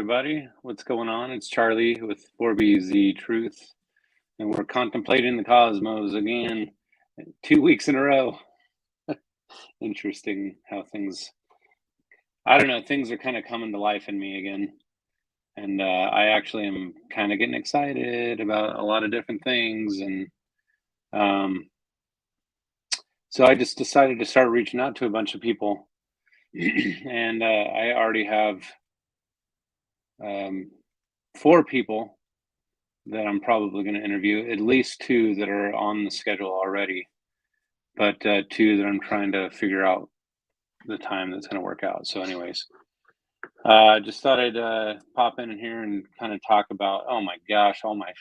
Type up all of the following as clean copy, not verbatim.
everybody. What's going on? It's Charlie with 4BZ Truth, and we're contemplating the cosmos again, 2 weeks in a row. Interesting how I don't know, things are kind of coming to life in me again. And I actually am kind of getting excited about a lot of different things. And um, so I just decided to start reaching out to a bunch of people. And I already have um, 4 people that I'm probably going to interview, at least 2 that are on the schedule already, but 2 that I'm trying to figure out the time that's going to work out. So, anyways, just thought I'd pop in here and kind of talk about. Oh my gosh, all my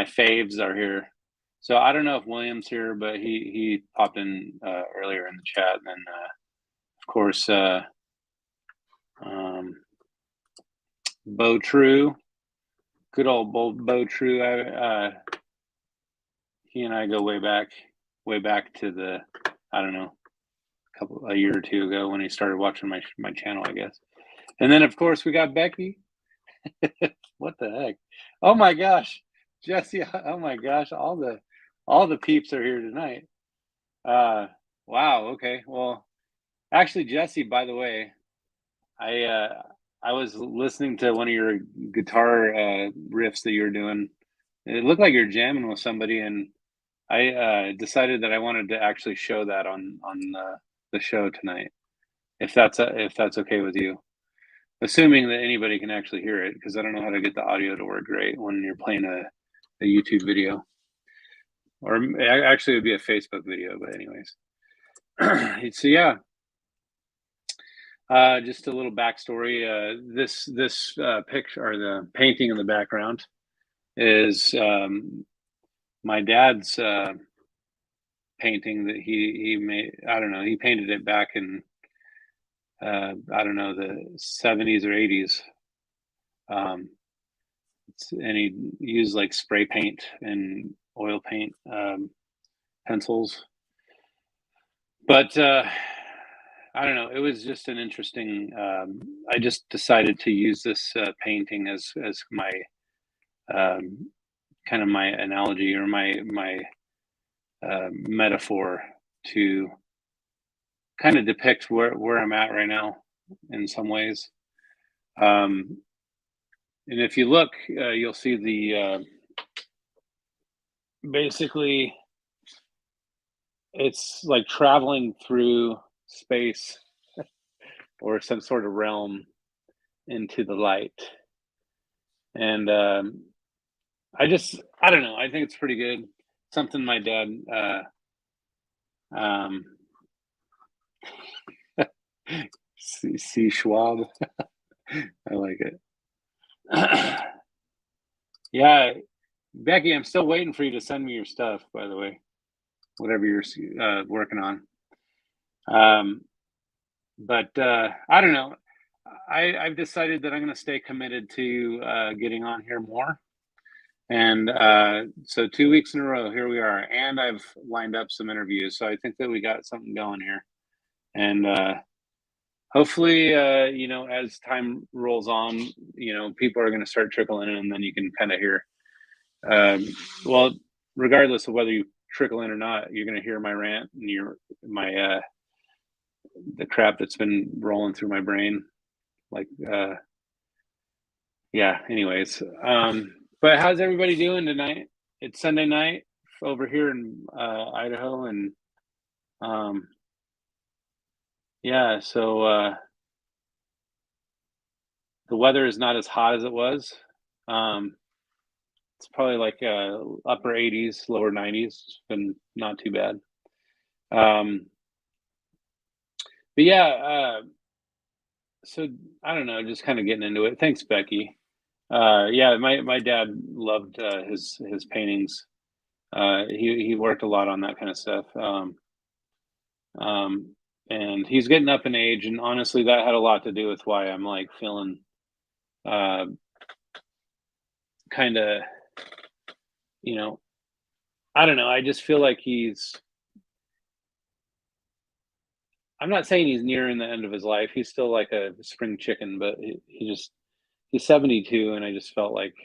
faves are here. So I don't know if William's here, but he popped in earlier in the chat, and then of course um, Bo True. Good old Bo True. He and I go way back to the, I don't know, a year or 2 ago when he started watching my channel, I guess. And then of course we got Becky. What the heck? Oh my gosh, Jesse! Oh my gosh, all the peeps are here tonight. Wow. Okay. Well, actually, Jesse, by the way, I was listening to one of your guitar riffs that you're doing. It looked like you're jamming with somebody, and I decided that I wanted to actually show that on the show tonight, if that's okay with you. Assuming that anybody can actually hear it, because I don't know how to get the audio to work great when you're playing a YouTube video, or actually it would be a Facebook video. But anyways, so yeah. Just a little backstory. This picture, or the painting in the background, is my dad's painting that he made. I don't know. He painted it back in I don't know, the 70s or 80s. And he used like spray paint and oil paint pencils. But I don't know. It was just an interesting. I just decided to use this painting as my kind of my analogy, or my metaphor, to kind of depict where I'm at right now in some ways. And if you look, you'll see the basically it's like traveling through space or some sort of realm into the light. And I don't know. I think it's pretty good. Something my dad um, C. Schwab. I like it. Yeah, Becky, I'm still waiting for you to send me your stuff, by the way, whatever you're working on. But I don't know. I've decided that I'm going to stay committed to getting on here more. And so 2 weeks in a row, here we are. And I've lined up some interviews. So I think that we got something going here. And hopefully, as time rolls on, people are going to start trickling in, and then you can kind of hear. Well, regardless of whether you trickle in or not, you're going to hear my rant and the crap that's been rolling through my brain. Like, yeah. Anyways, but how's everybody doing tonight? It's Sunday night over here in Idaho, and yeah. So the weather is not as hot as it was. It's probably like upper 80s, lower 90s. It's been not too bad. But yeah, so I don't know, just kind of getting into it. Thanks, Becky. Yeah, my dad loved his paintings. He worked a lot on that kind of stuff. And he's getting up in age, and honestly, that had a lot to do with why I'm like feeling kind of, I don't know. I just feel like I'm not saying he's nearing the end of his life. He's still like a spring chicken, but he just he's 72, and I just felt like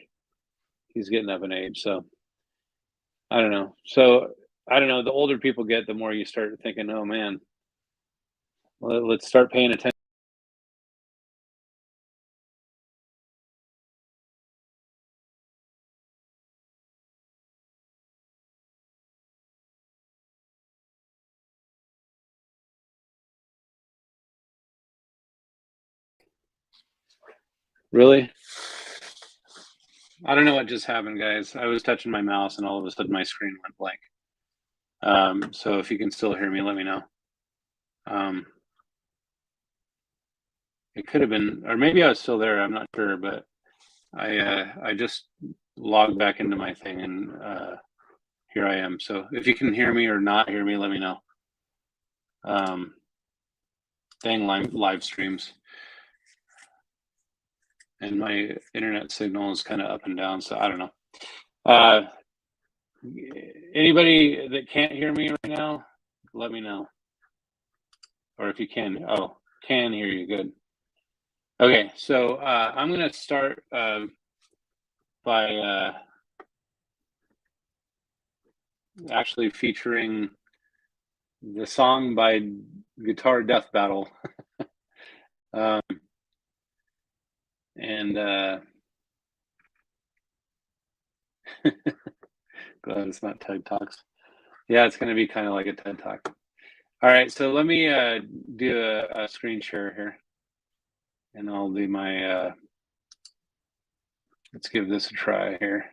he's getting up in age. So I don't know. So I don't know. The older people get, the more you start thinking, oh man, let's start paying attention. Really? I don't know what just happened, guys. I was touching my mouse, and all of a sudden my screen went blank. So if you can still hear me, let me know. Um, it could have been, or maybe I was still there. I'm not sure, but I just logged back into my thing, and here I am. So if you can hear me or not hear me, let me know. Dang live streams, and my internet signal is kind of up and down, so I don't know. Anybody that can't hear me right now, let me know. Or if you can, can hear you, good. Okay, so I'm gonna start by actually featuring the song by Guitar Death Battle. And glad it's not TED Talks. Yeah, it's gonna be kind of like a TED Talk. All right, so let me do a screen share here, and I'll do my, let's give this a try here.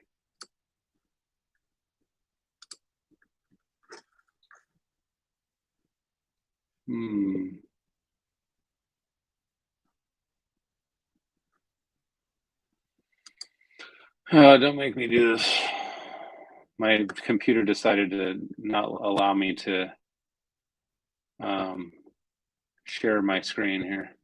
Don't make me do this. My computer decided to not allow me to share my screen here.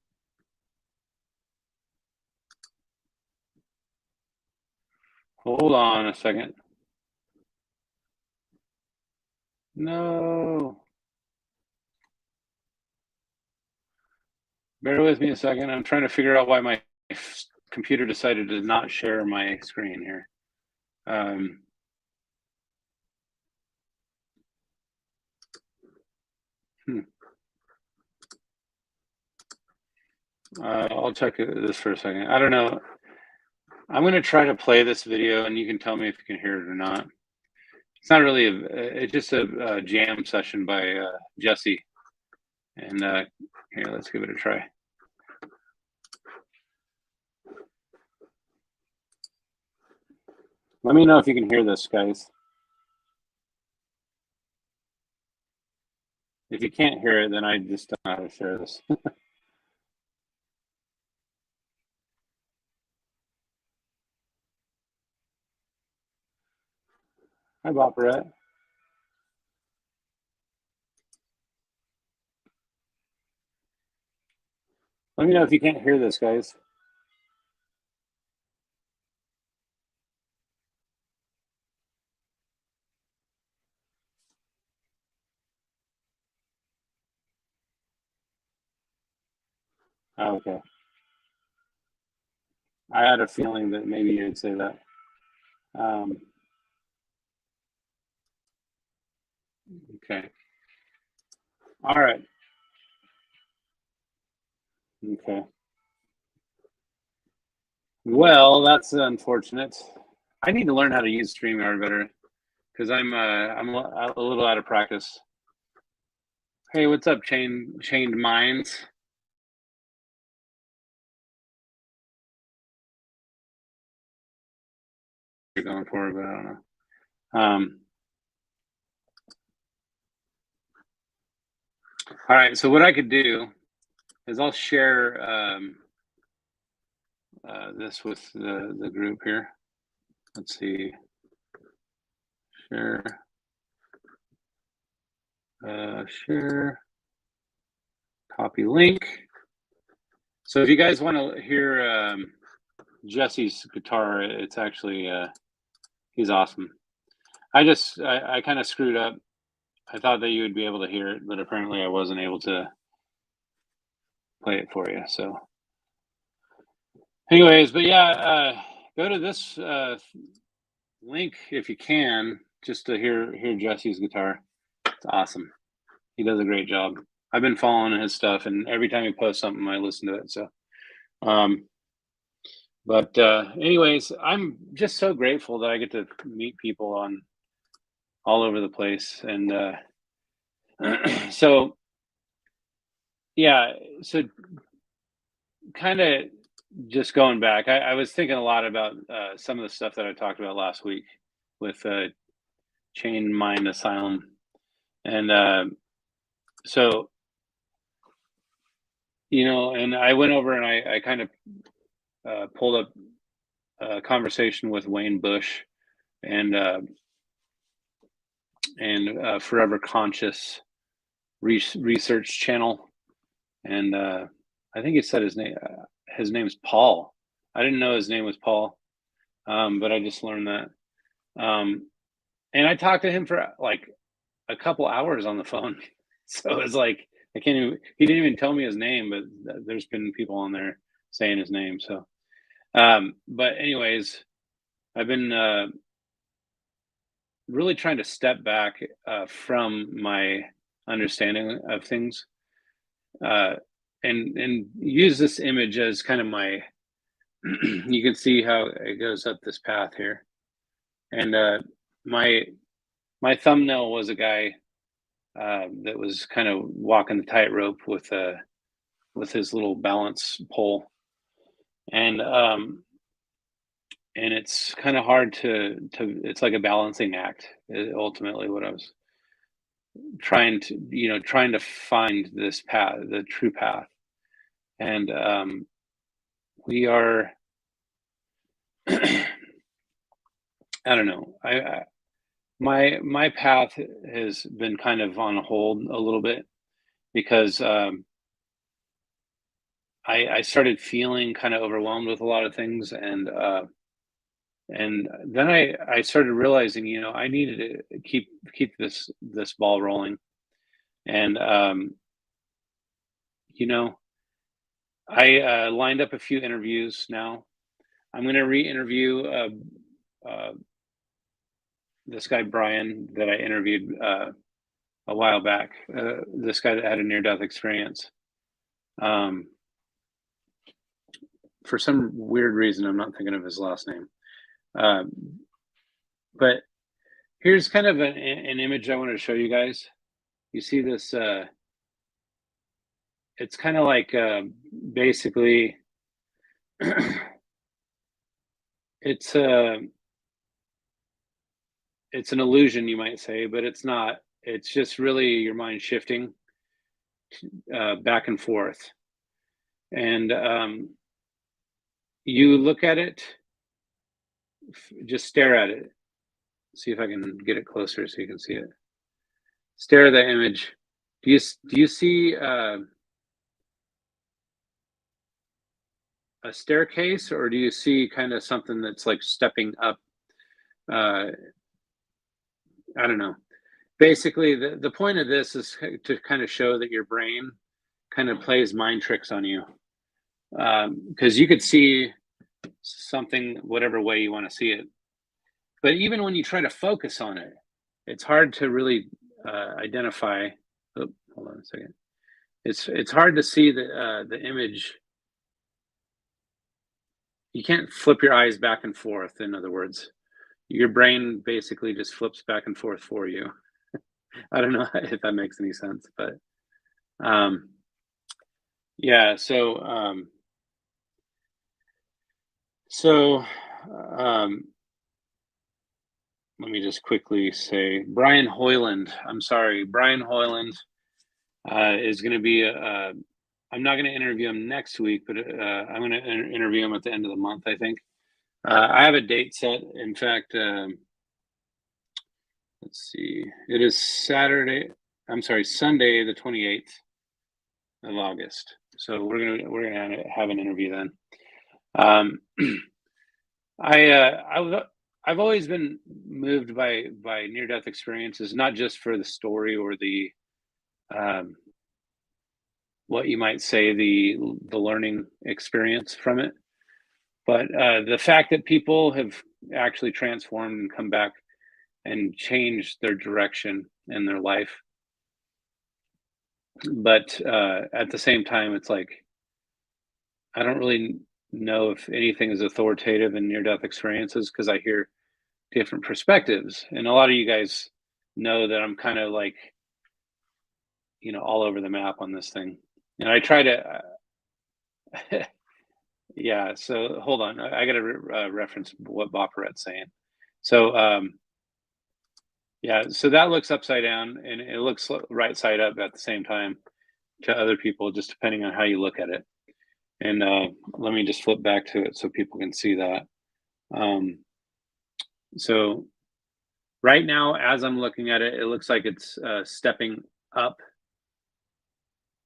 Hold on a second. No. Bear with me a second. I'm trying to figure out why my computer decided to not share my screen here. I'll check this for a second. I don't know. I'm going to try to play this video, and you can tell me if you can hear it or not. It's not really it's just a jam session by Jesse. And here, let's give it a try. Let me know if you can hear this, guys. If you can't hear it, then I just don't know how to share this. Hi, Bob Brett. Let me know if you can't hear this, guys. Oh, okay. I had a feeling that maybe you'd say that. Okay. All right. Okay. Well, that's unfortunate. I need to learn how to use StreamYard better because I'm a little out of practice. Hey, what's up, Chained Minds? You're going for it, but I don't know. All right, so what I could do is I'll share this with the group here. Let's see. Share. Share. Copy link. So if you guys want to hear Jesse's guitar, it's actually he's awesome. I kind of screwed up. I thought that you would be able to hear it, but apparently I wasn't able to play it for you. So Anyways, but yeah, go to this link if you can, just to hear Jesse's guitar. It's awesome. He does a great job. I've been following his stuff, and every time he posts something, I listen to it. So, um, but anyways, I'm just so grateful that I get to meet people on all over the place, and so yeah, so kind of just going back, I was thinking a lot about some of the stuff that I talked about last week with Chain Mind Asylum, and so and I went over and I kind of pulled up a conversation with Wayne Bush and Forever Conscious Research Channel, and I think he said his name. His name's Paul. I didn't know his name was Paul, but I just learned that. And I talked to him for like a couple hours on the phone. So it's like I can't even. He didn't even tell me his name, but there's been people on there saying his name. So, but anyways, I've been really trying to step back from my understanding of things, uh, and use this image as kind of my. You can see how it goes up this path here, and my my thumbnail was a guy that was kind of walking the tightrope with his little balance pole, and it's kind of hard to it's like a balancing act. Ultimately, what I was trying to find this path, the true path, and we are. I don't know. My path has been kind of on hold a little bit because I started feeling kind of overwhelmed with a lot of things, and then I started realizing, I needed to keep this ball rolling, and you know, I lined up a few interviews now. I'm going to re-interview uh, this guy Brian that I interviewed a while back. This guy that had a near-death experience. Um, for some weird reason, I'm not thinking of his last name. Um, but here's kind of an image I wanted to show you guys. You see this? It's kind of like basically it's it's an illusion, you might say, but it's not. It's just really your mind shifting back and forth, and you look at it, just stare at it. See if I can get it closer so you can see it. Stare at the image. Do you see a staircase, or do you see kind of something that's like stepping up? Uh, I don't know. Basically, the point of this is to kind of show that your brain kind of plays mind tricks on you, because you could see something whatever way you want to see it, but even when you try to focus on it, it's hard to really identify. Oh, hold on a second. It's hard to see the image. You can't flip your eyes back and forth. In other words, your brain basically just flips back and forth for you. I don't know if that makes any sense, but um, yeah. So let me just quickly say, Brian Hoyland. I'm sorry, Brian Hoyland is going to be. I'm not going to interview him next week, but I'm going to interview him at the end of the month, I think. I have a date set. In fact, let's see. It is Saturday. I'm sorry, Sunday, the 28th of August. So we're gonna have an interview then. Um, I've always been moved by near death experiences, not just for the story or the um, what you might say the learning experience from it, But the fact that people have actually transformed and come back and changed their direction in their life, but at the same time, it's like I don't really know if anything is authoritative in near-death experiences because I hear different perspectives, and a lot of you guys know that I'm kind of like all over the map on this thing, and I try to. Yeah, so hold on. I got to reference what Bopperet's saying. So, yeah, so that looks upside down and it looks right side up at the same time to other people, just depending on how you look at it. And let me just flip back to it so people can see that. Um, so, right now, as I'm looking at it, it looks like it's stepping up,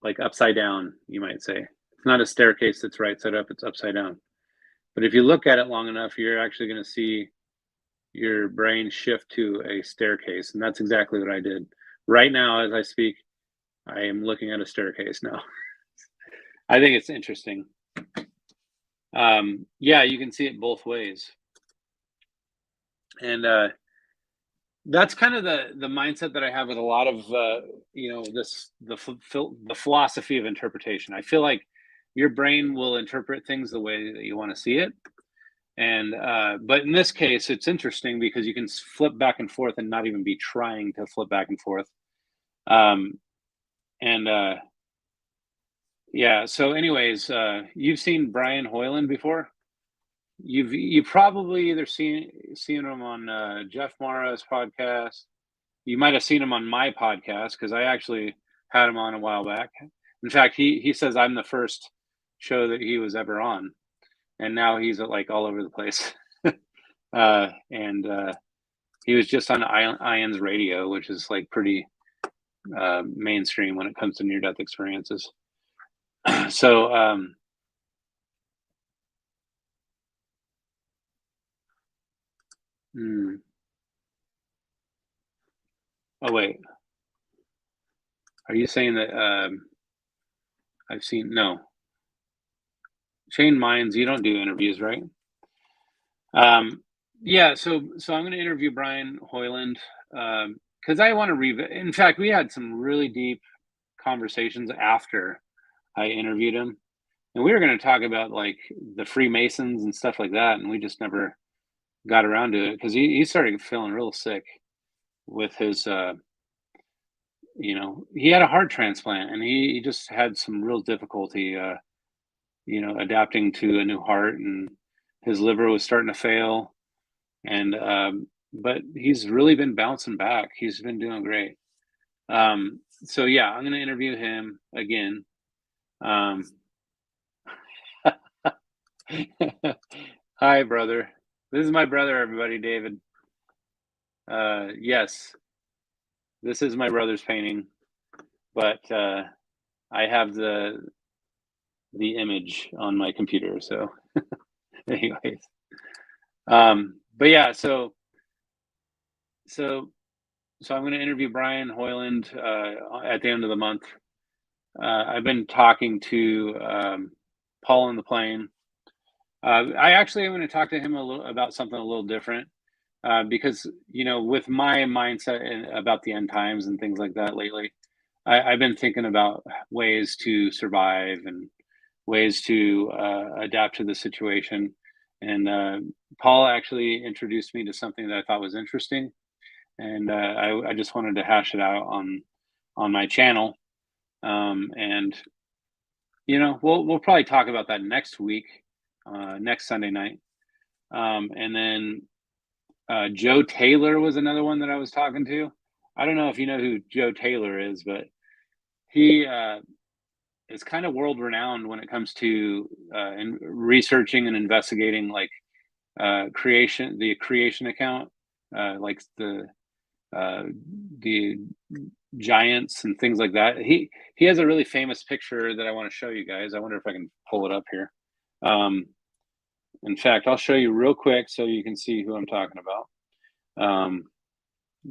like upside down, you might say. It's not a staircase that's right side up, it's upside down. But if you look at it long enough, you're actually going to see your brain shift to a staircase. And that's exactly what I did. Right now, as I speak, I am looking at a staircase now. I think it's interesting. Yeah, you can see it both ways. And that's kind of the mindset that I have with a lot of the philosophy of interpretation. I feel like your brain will interpret things the way that you want to see it. And but in this case, it's interesting because you can flip back and forth and not even be trying to flip back and forth. Um, and yeah, so anyways, you've seen Brian Hoyland before. You've probably either seen him on Jeff Mara's podcast. You might have seen him on my podcast because I actually had him on a while back. In fact, he says I'm the first show that he was ever on, and now he's like all over the place. And he was just on Ions Radio, which is like pretty mainstream when it comes to near-death experiences. So, oh wait, are you saying that I've seen no Shane Mines? You don't do interviews, right? Yeah, so I'm going to interview Brian Hoyland because I want to In fact, we had some really deep conversations after I interviewed him, and we were going to talk about like the Freemasons and stuff like that, and we just never got around to it because he started feeling real sick with his he had a heart transplant and he just had some real difficulty adapting to a new heart, and his liver was starting to fail, and but he's really been bouncing back. He's been doing great. So yeah, I'm going to interview him again. um Hi, brother. This is my brother, everybody. David. Yes, this is my brother's painting, but I have the image on my computer. So, anyways, but yeah, so so I'm going to interview Brian Hoyland at the end of the month. I've been talking to Paul on the plane. I actually am going to talk to him a little about something a little different because with my mindset about the end times and things like that lately, I've been thinking about ways to survive and ways to adapt to the situation. And Paul actually introduced me to something that I thought was interesting, and I just wanted to hash it out on my channel. And we'll probably talk about that next week, next Sunday night. And then Joe Taylor was another one that I was talking to. I don't know if you know who Joe Taylor is, but he is kind of world renowned when it comes to researching and investigating like the creation account, like uh, the giants and things like that. He has a really famous picture that I want to show you guys. I wonder if I can pull it up here. Um, in fact, I'll show you real quick so you can see who I'm talking about.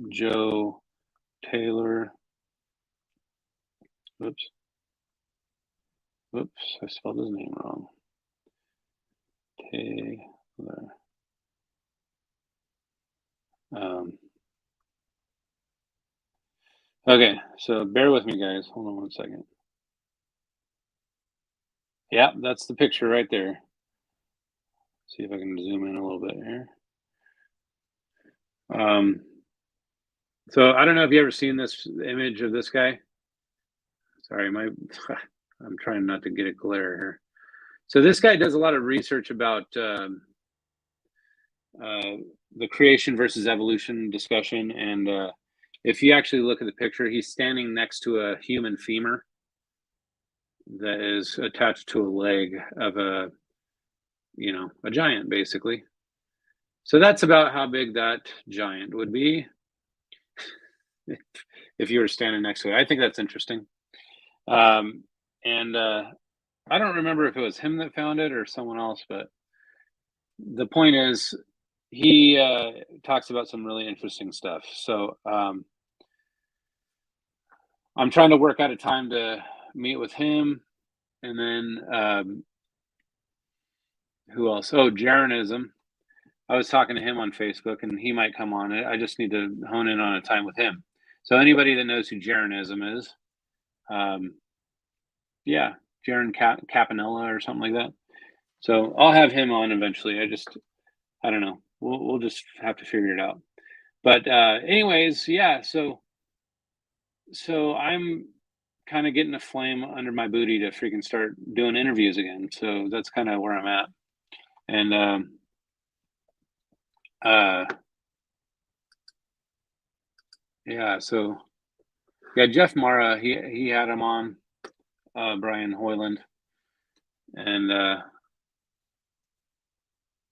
Joe Taylor. Oops, I spelled his name wrong. Taylor. Okay, so bear with me, guys. Hold on one second. Yeah, that's the picture right there. See if I can zoom in a little bit here. So I don't know if you ever seen this image of this guy. Sorry, my I'm trying not to get a glare here. So this guy does a lot of research about uh, the creation versus evolution discussion, and if you actually look at the picture, he's standing next to a human femur that is attached to a leg of a a giant, basically. So that's about how big that giant would be if you were standing next to it. I think that's interesting. And I don't remember if it was him that found it or someone else, but the point is, he talks about some really interesting stuff. So I'm trying to work out a time to meet with him, and then who else? Oh, Jeranism. I was talking to him on Facebook, and he might come on it. I just need to hone in on a time with him. So anybody that knows who Jeranism is, um, yeah, Jaron Capanella or something like that. So I'll have him on eventually. I don't know. We'll just have to figure it out. But anyways, yeah. So I'm kind of getting a flame under my booty to freaking start doing interviews again. So that's kind of where I'm at. And uh, yeah. So yeah, Jeff Mara, he had him on, Brian Hoyland, and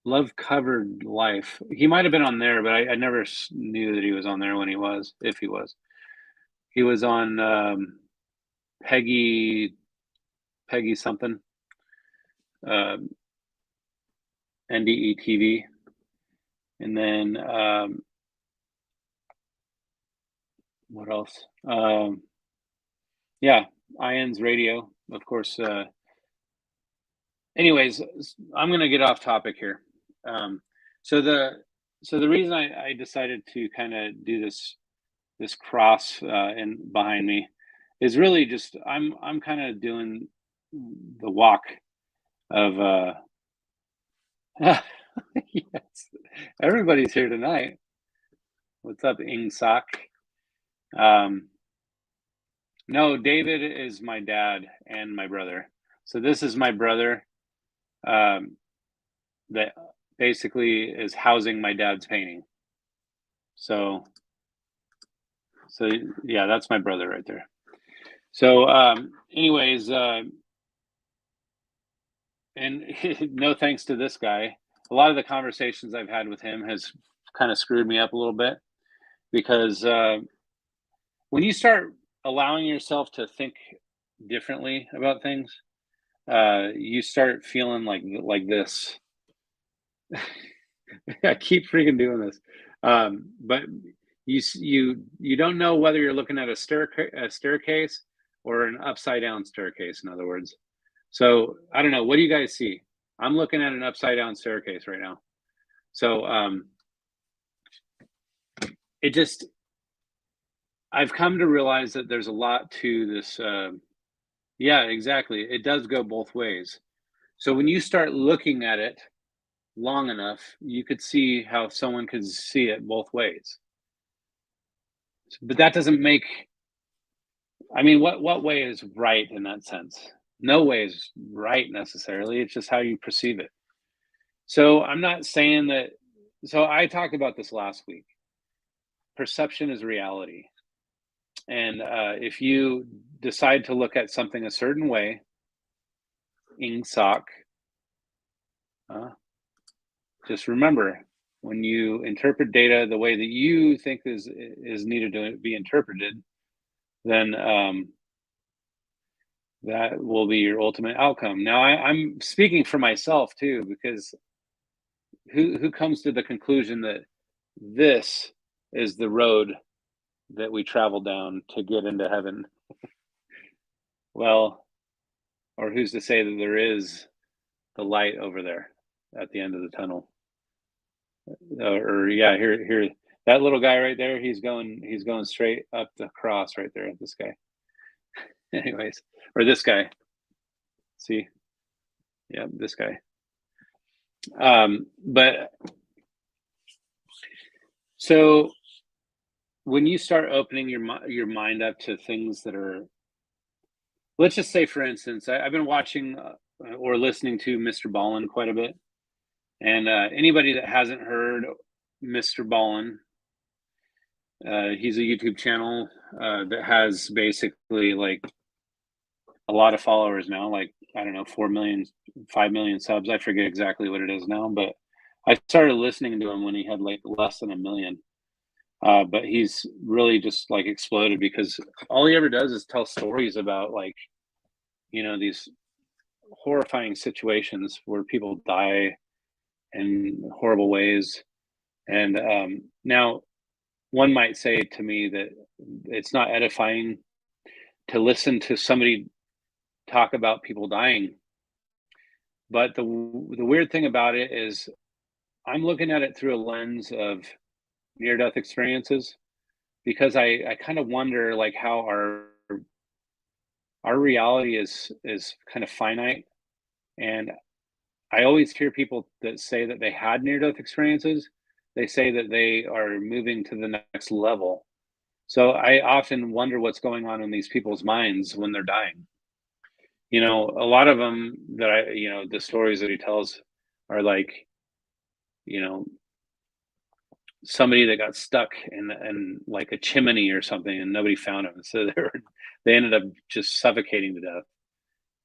Love Covered Life. He might have been on there, but I never knew that he was on there when he was, if he was. He was on Peggy something, NDE TV, and then what else? Yeah, Ions Radio, of course. Anyways, I'm gonna get off topic here. Um, so the reason I decided to kind of do this cross in behind me is really just I'm kind of doing the walk of yes, everybody's here tonight. What's up, Ingsock? Um, no, David is my dad and my brother. So this is my brother um, that basically is housing my dad's painting. So yeah, that's my brother right there. So anyways, and no thanks to this guy. A lot of the conversations I've had with him has kind of screwed me up a little bit because when you start allowing yourself to think differently about things, you start feeling like this. I keep freaking doing this, but you don't know whether you're looking at a staircase or an upside down staircase. In other words, so I don't know. What do you guys see? I'm looking at an upside down staircase right now. So it just I've come to realize that there's a lot to this. Yeah, exactly. It does go both ways. So when you start looking at it long enough, you could see how someone could see it both ways. But that doesn't make, I mean, what way is right in that sense? No way is right necessarily. It's just how you perceive it. So I'm not saying that. So I talked about this last week. Perception is reality. And if you decide to look at something a certain way, ingsock, just remember, when you interpret data the way that you think is needed to be interpreted, then that will be your ultimate outcome. Now, I'm speaking for myself too, because who comes to the conclusion that this is the road that we travel down to get into heaven? Well, or who's to say that there is the light over there? at the end of the tunnel. Or yeah, here, that little guy right there. He's going straight up the cross right there. This guy, anyways, or this guy. See, yeah, this guy. But so when you start opening your mind up to things that are, let's just say, for instance, I've been watching or listening to Mr. Ballin quite a bit, and anybody that hasn't heard Mr. Ballin, he's a YouTube channel that has basically like a lot of followers now, like I don't know, 4 million, 5 million subs. I forget exactly what it is now, but I started listening to him when he had like less than a million. But he's really just like exploded because all he ever does is tell stories about like, these horrifying situations where people die in horrible ways. And now one might say to me that it's not edifying to listen to somebody talk about people dying. But the weird thing about it is I'm looking at it through a lens of near death experiences because I kind of wonder like how our reality is kind of finite. And I always hear people that say that they had near death experiences. They say that they are moving to the next level. So I often wonder what's going on in these people's minds when they're dying. A lot of them that the stories that he tells are like, you know, somebody that got stuck in like a chimney or something and nobody found him. So they ended up just suffocating to death.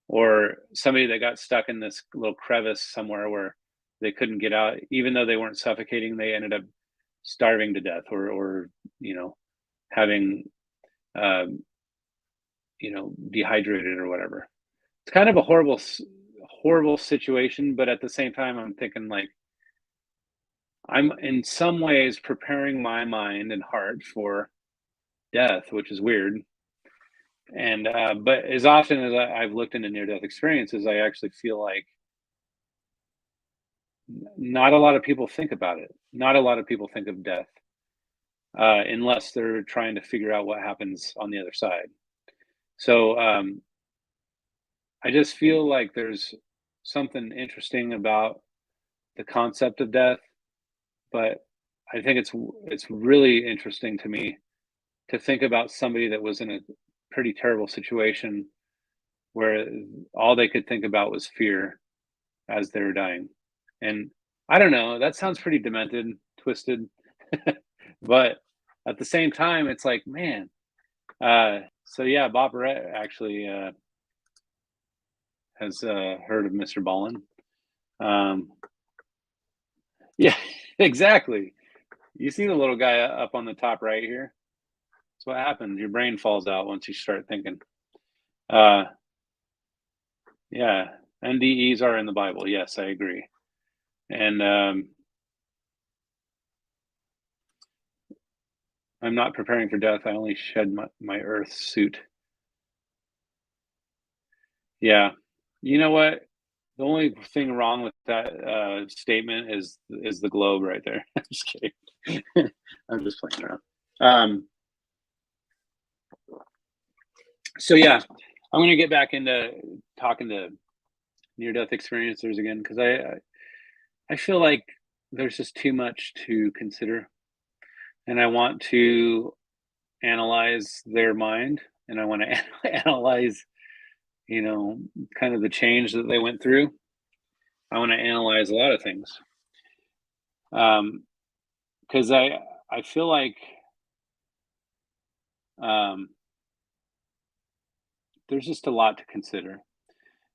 Or somebody that got stuck in this little crevice somewhere where they couldn't get out, even though they weren't suffocating, they ended up starving to death or having, um, dehydrated or whatever. It's kind of a horrible situation, but at the same time, I'm thinking like I'm in some ways preparing my mind and heart for death, which is weird. And but as often as I've looked into near death experiences, I actually feel like not a lot of people think about it. Not a lot of people think of death unless they're trying to figure out what happens on the other side. So I just feel like there's something interesting about the concept of death, but I think it's really interesting to me to think about somebody that was in a pretty terrible situation where all they could think about was fear as they were dying. And I don't know, that sounds pretty demented, twisted, but at the same time, it's like, man. So yeah, Bob Barrett actually has heard of Mr. Ballin. Um, yeah, exactly. You see the little guy up on the top right here? That's what happens. Your brain falls out once you start thinking. Uh, yeah, NDEs are in the Bible. Yes, I agree. And I'm not preparing for death. I only shed my earth suit. Yeah. You know what? The only thing wrong with that statement is the globe right there. I'm just kidding. I'm just playing around. Um, so yeah, I'm gonna get back into talking to near death experiencers again because I feel like there's just too much to consider, and I want to analyze their mind, and I want to analyze, kind of the change that they went through. I want to analyze a lot of things, because I feel like um, there's just a lot to consider,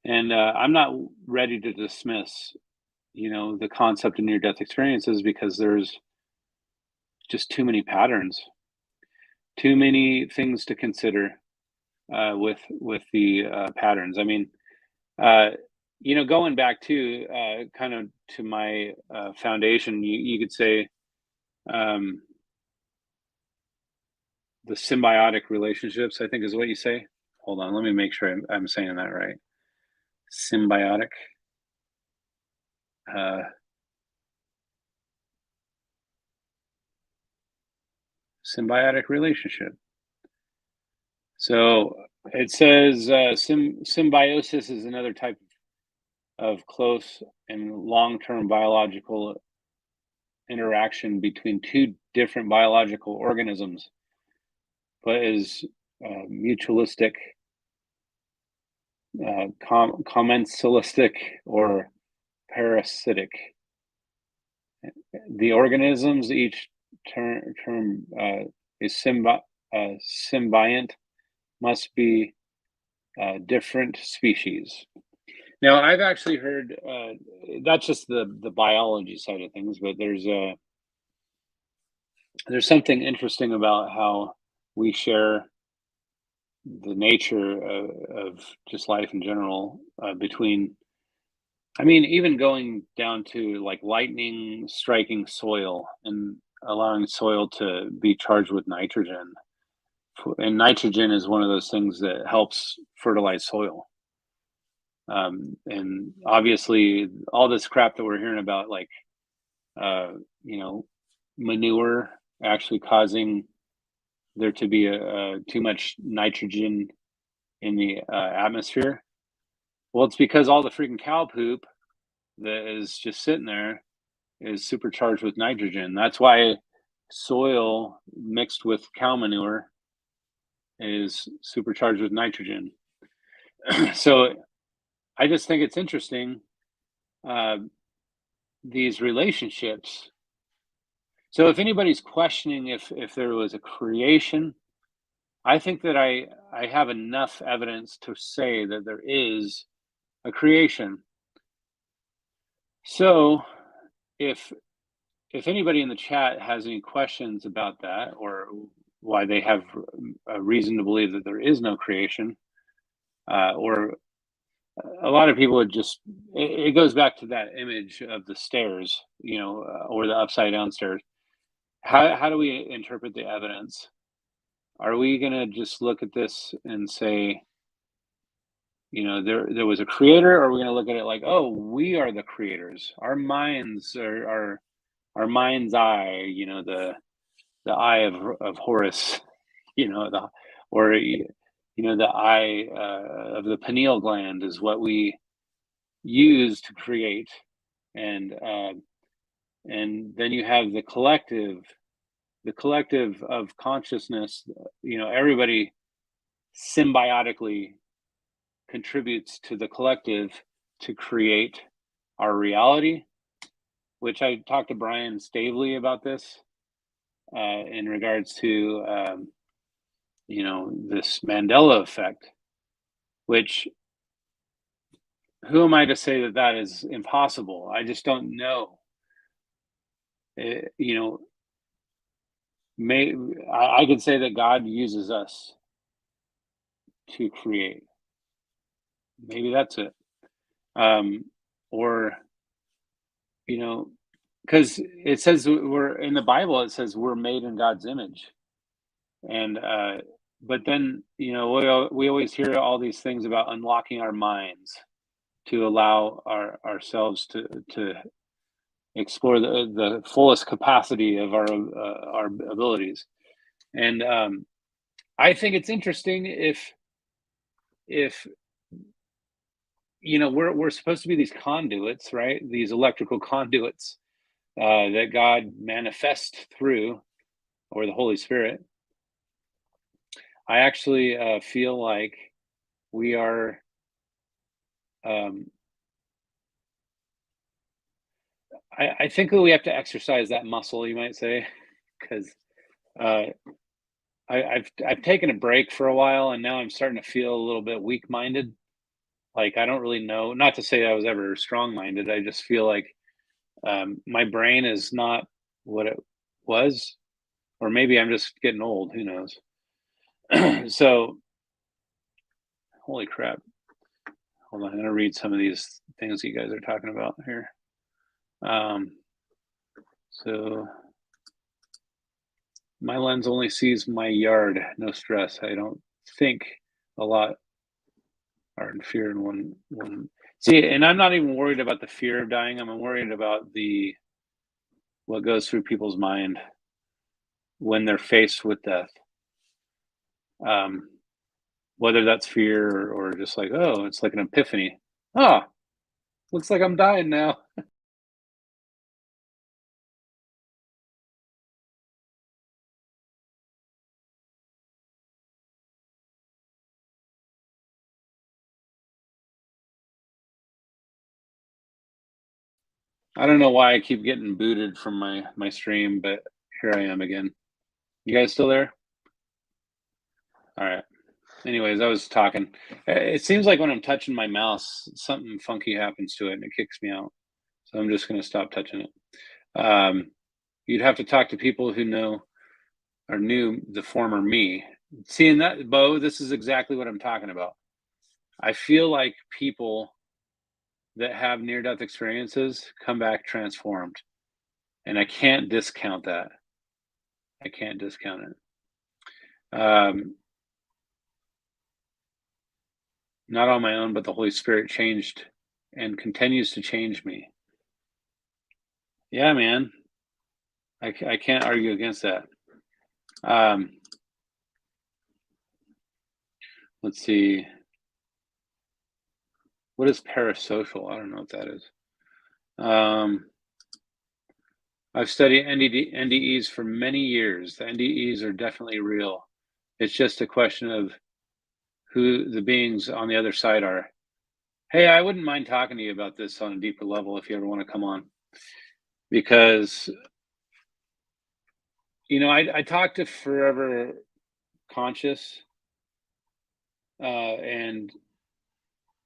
and I'm not ready to dismiss, the concept of near death experiences because there's just too many patterns, too many things to consider with the patterns. I mean, uh, going back to kind of to my foundation, you could say um, the symbiotic relationships. I think is what you say. Hold on, let me make sure I'm saying that right. Symbiotic. uh, symbiotic relationship. So it says symbiosis is another type of close and long-term biological interaction between two different biological organisms, but is mutualistic, commensalistic, or parasitic. The organisms each term is symbiont must be different species. Now, I've actually heard that's just the biology side of things, but there's something interesting about how we share the nature of just life in general between. I mean, even going down to like lightning striking soil and allowing soil to be charged with nitrogen. And nitrogen is one of those things that helps fertilize soil. And obviously, all this crap that we're hearing about, like, uh, you know, manure actually causing there to be too much nitrogen in the atmosphere. Well, it's because all the freaking cow poop that is just sitting there is supercharged with nitrogen. That's why soil mixed with cow manure is supercharged with nitrogen. So I just think it's interesting, uh, these relationships. So if anybody's questioning if there was a creation, I think that I have enough evidence to say that there is a creation. So if anybody in the chat has any questions about that, or why they have a reason to believe that there is no creation, or a lot of people would just, it goes back to that image of the stairs, or the upside down stairs. How do we interpret the evidence? Are we going to just look at this and say, there was a creator, or are we going to look at it like, oh, we are the creators? Our minds are our mind's eye, the eye of Horus, the or the eye of the pineal gland is what we use to create, and then you have the collective of consciousness. Everybody symbiotically contributes to the collective to create our reality, which I talked to Brian Stavely about this in regards to this Mandela effect, which, who am I to say that that is impossible? I just don't know. You know, I could say that God uses us to create. Maybe that's it. Or because it says we're in the Bible, it says we're made in God's image, and but then we always hear all these things about unlocking our minds to allow ourselves to explore the fullest capacity of our abilities. And I think it's interesting if we're supposed to be these conduits, right? These electrical conduits that God manifests through, or the Holy Spirit. I actually feel like we are. I think that we have to exercise that muscle, you might say, because uh, I've taken a break for a while, and now I'm starting to feel a little bit weak-minded. Like, I don't really know. Not to say I was ever strong-minded. I just feel like my brain is not what it was, or maybe I'm just getting old. Who knows? So, holy crap! Hold on, I'm gonna read some of these things you guys are talking about here. So my lens only sees my yard, no stress. I don't think a lot. are in fear and one. See, and I'm not even worried about the fear of dying. I'm worried about the what goes through people's mind when they're faced with death. Um, whether that's fear or just like, oh, it's like an epiphany. Oh, looks like I'm dying now. I don't know why I keep getting booted from my stream, but here I am again. You guys still there? All right. Anyways, I was talking. It seems like when I'm touching my mouse, something funky happens to it and it kicks me out. So I'm just going to stop touching it. You'd have to talk to people who know or knew the former me. Seeing that, Bo, this is exactly what I'm talking about. I feel like people that have near death experiences come back transformed. And I can't discount that. I can't discount it. Not on my own, but the Holy Spirit changed and continues to change me. Yeah, man. I can't argue against that. Um, let's see. What is parasocial? I don't know what that is. I've studied NDEs for many years. The NDEs are definitely real. It's just a question of who the beings on the other side are. Hey, I wouldn't mind talking to you about this on a deeper level if you ever want to come on. Because, I talked to Forever Conscious, and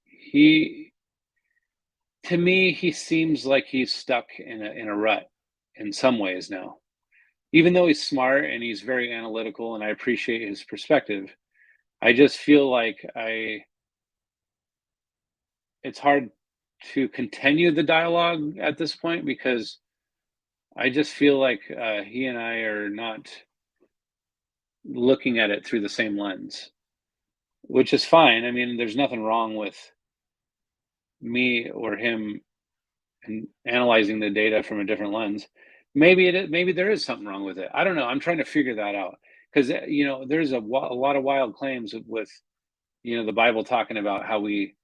he, to me, he seems like he's stuck in a rut in some ways now. Even though he's smart and he's very analytical, and I appreciate his perspective, I just feel like it's hard to continue the dialogue at this point because I just feel like he and I are not looking at it through the same lens, which is fine. I mean, there's nothing wrong with me or him and analyzing the data from a different lens. Maybe there is something wrong with it. I don't know. I'm trying to figure that out because there's a lot of wild claims with the Bible talking about how we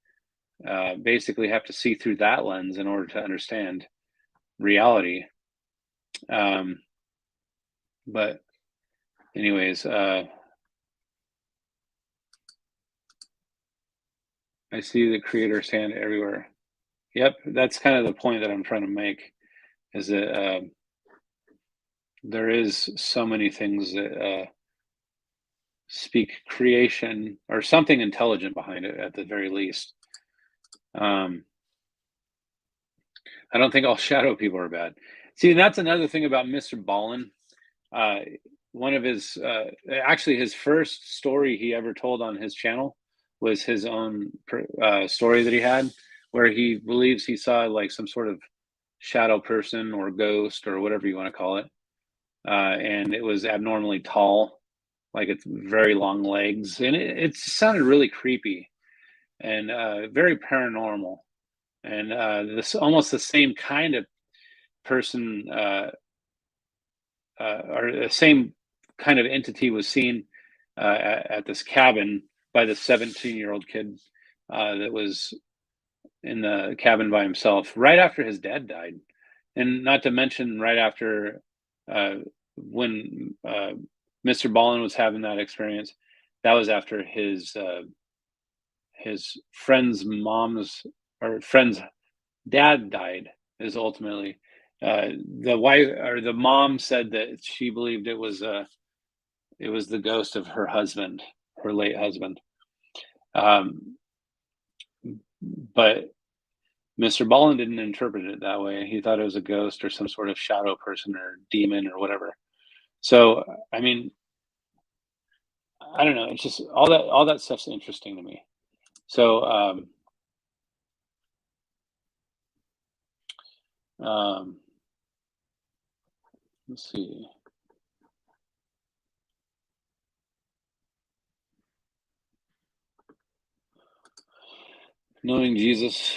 basically have to see through that lens in order to understand reality. Um, but anyways, I see the Creator's hand everywhere. Yep, that's kind of the point that I'm trying to make. Is that there is so many things that speak creation or something intelligent behind it at the very least. Um, I don't think all shadow people are bad. See, that's another thing about Mr. Ballin. Uh, one of actually his first story he ever told on his channel was his own story that he had, where he believes he saw like some sort of shadow person or ghost or whatever you want to call it, and it was abnormally tall, like it's very long legs, and it sounded really creepy and very paranormal, and this almost the same kind of person or the same kind of entity was seen at this cabin by the 17-year-old kid that was in the cabin by himself right after his dad died, and not to mention right after uh, when Mr. Ballin was having that experience. That was after his friend's mom's or friend's dad died. Is ultimately the wife or the mom said that she believed it was the ghost of her husband, her late husband. Um, but Mr. Ballin didn't interpret it that way. He thought it was a ghost or some sort of shadow person or demon or whatever. So, I mean, I don't know. It's just all that stuff's interesting to me. So, um, let's see. Knowing Jesus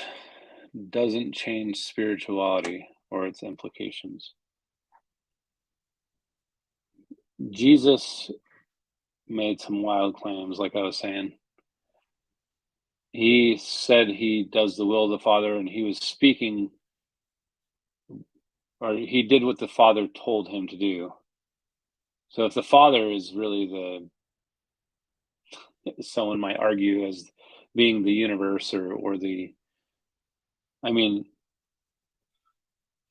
doesn't change spirituality or its implications. Jesus made some wild claims, like I was saying. He said he does the will of the Father, and he was speaking, or he did what the Father told him to do. So if the Father is really someone might argue as being the universe or the, I mean,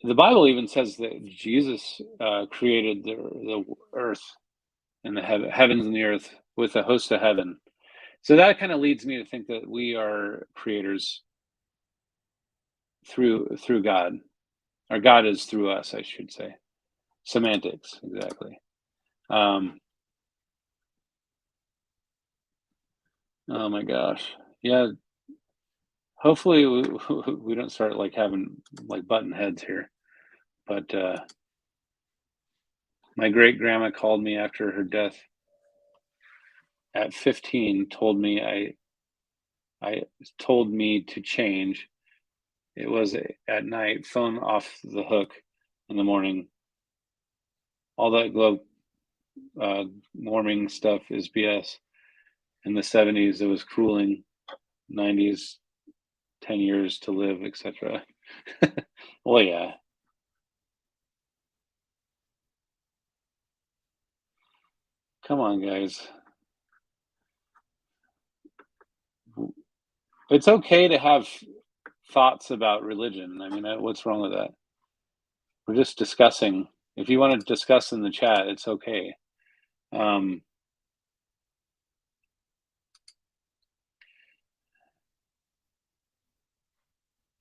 the Bible even says that Jesus created the earth and the heavens and the earth with a host of heaven. So that kind of leads me to think that we are creators through God. Or God is through us, I should say. Semantics, exactly. Um, oh my gosh, yeah. Hopefully, we don't start like having like button heads here. But my great grandma called me after her death at 15. I told me to change. It was at night. Phone off the hook in the morning. All that globe uh, warming stuff is BS. In the 70s, it was cooling. 90s, 10 years to live, etc. Well, yeah. Come on, guys. It's okay to have thoughts about religion. I mean, what's wrong with that? We're just discussing. If you want to discuss in the chat, it's okay. Um,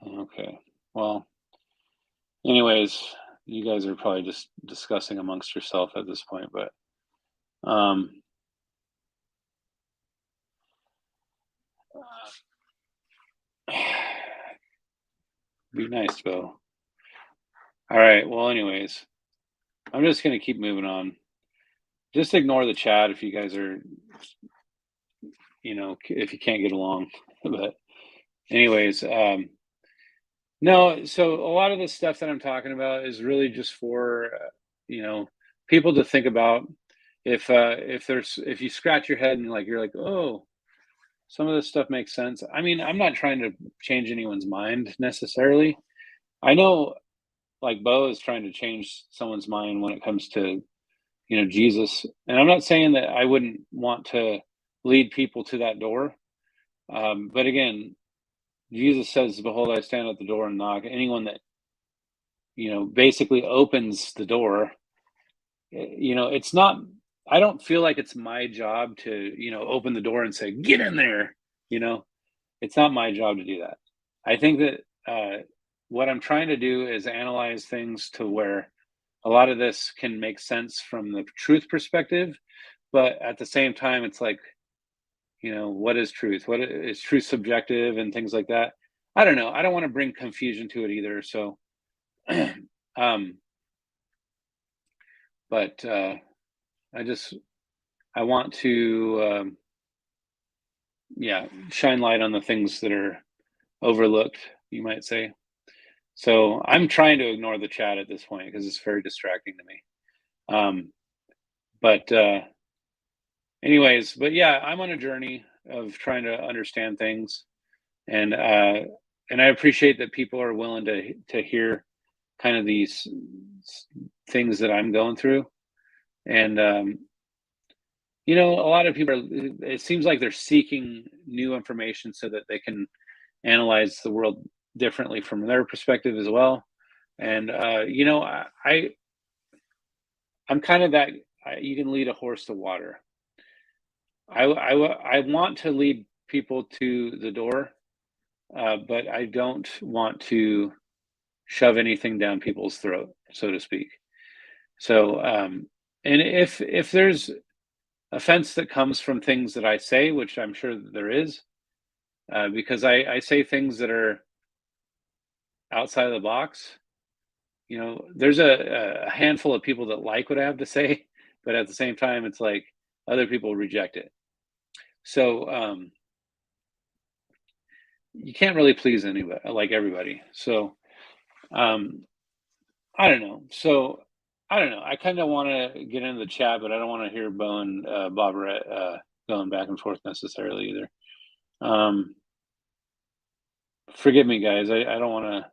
okay. Well, anyways, you guys are probably just discussing amongst yourself at this point, but um, be nice, Bo. All right. Well, anyways, I'm just gonna keep moving on. Just ignore the chat if you guys are, if you can't get along. But anyways, no. So a lot of the stuff that I'm talking about is really just for you know people to think about. If you scratch your head and you're like, oh, some of this stuff makes sense. I mean, I'm not trying to change anyone's mind necessarily. I know, like Bo is trying to change someone's mind when it comes to Jesus, and I'm not saying that I wouldn't want to lead people to that door. But again, Jesus says, "Behold, I stand at the door and knock. Anyone that basically opens the door, it's not. I don't feel like it's my job to open the door and say, 'Get in there.' You know, it's not my job to do that. I think that what I'm trying to do is analyze things to where a lot of this can make sense from the truth perspective, but at the same time, it's like, what is truth? What is truth subjective and things like that? I don't know. I don't want to bring confusion to it either. So, um, but I just I want to yeah, shine light on the things that are overlooked, you might say. So I'm trying to ignore the chat at this point because it's very distracting to me. But anyways, but yeah, I'm on a journey of trying to understand things, and I appreciate that people are willing to hear kind of these things that I'm going through. And a lot of people it seems like they're seeking new information so that they can analyze the world differently from their perspective as well. And I'm kind of that. You can lead a horse to water. I want to lead people to the door, but I don't want to shove anything down people's throat, so to speak. So, and if there's offense that comes from things that I say, which I'm sure that there is, because I say things that are outside of the box. There's a handful of people that like what I have to say, but at the same time, it's like other people reject it. So, you can't really please anybody, like everybody. So um, I don't know. So I don't know. I kind of want to get into the chat, but I don't want to hear Bo and Bob going back and forth necessarily either. Forgive me, guys. I don't want to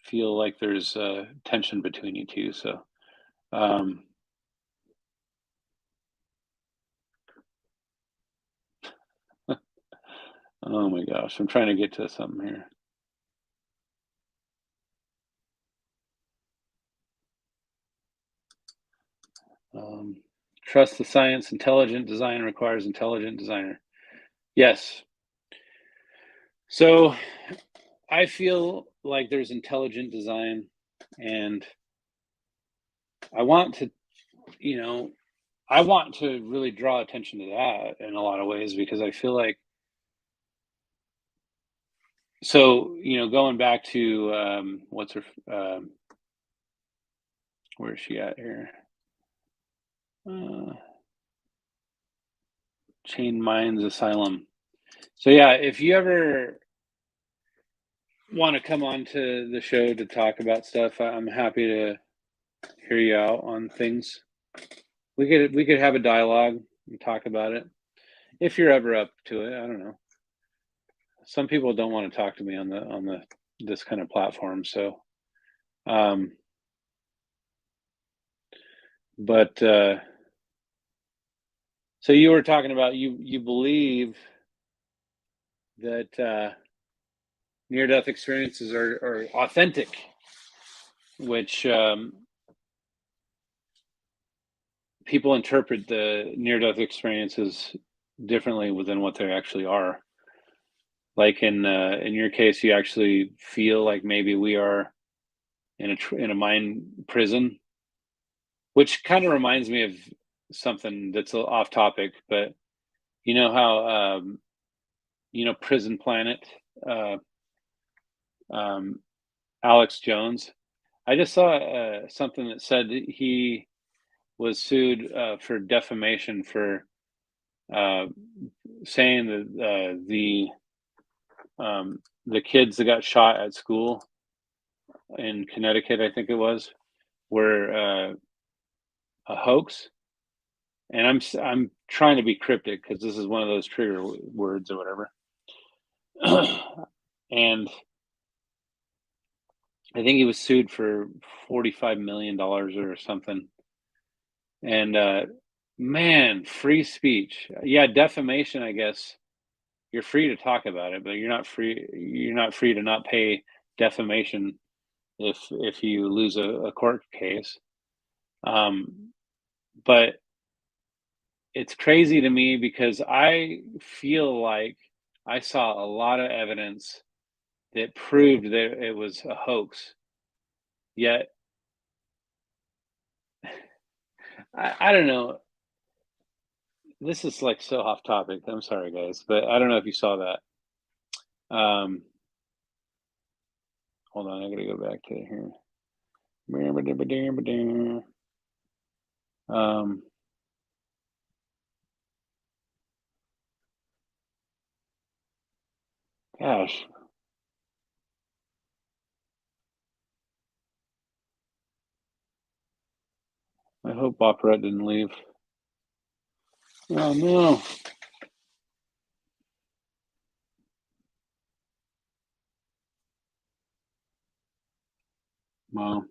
feel like there's tension between you two. So, um, oh my gosh, I'm trying to get to something here. Um, Trust the science. Intelligent design requires intelligent designer. Yes. So I feel like there's intelligent design, and I want to, you know, I want to really draw attention to that in a lot of ways because I feel like so going back to what's her where is she at here? Uh, Chain Minds Asylum. So yeah, if you ever want to come on to the show to talk about stuff, I'm happy to hear you out on things. We could have a dialogue and talk about it if you're ever up to it. I don't know. Some people don't want to talk to me on the this kind of platform, so um, but so you were talking about you believe that near death experiences are authentic, which people interpret the near death experiences differently than what they actually are. Like in your case, you actually feel like maybe we are in a mind prison, which kind of reminds me of something that's off topic, but you know how Prison Planet, uh, um, Alex Jones. I just saw something that said that he was sued for defamation for uh, saying that the kids that got shot at school in Connecticut, I think it was, were a hoax. And I'm trying to be cryptic because this is one of those trigger words or whatever. And I think he was sued for $45 million or something. And man, free speech. Yeah, defamation, I guess. You're free to talk about it, but you're not free to not pay defamation if you lose a court case. Um, but it's crazy to me because I feel like I saw a lot of evidence that proved that it was a hoax. Yet I don't know. This is like so off topic. I'm sorry, guys, but I don't know if you saw that. Um, Hold on, I gotta go back to here. Um, Gosh, I hope Bopperette didn't leave. Oh no. Well,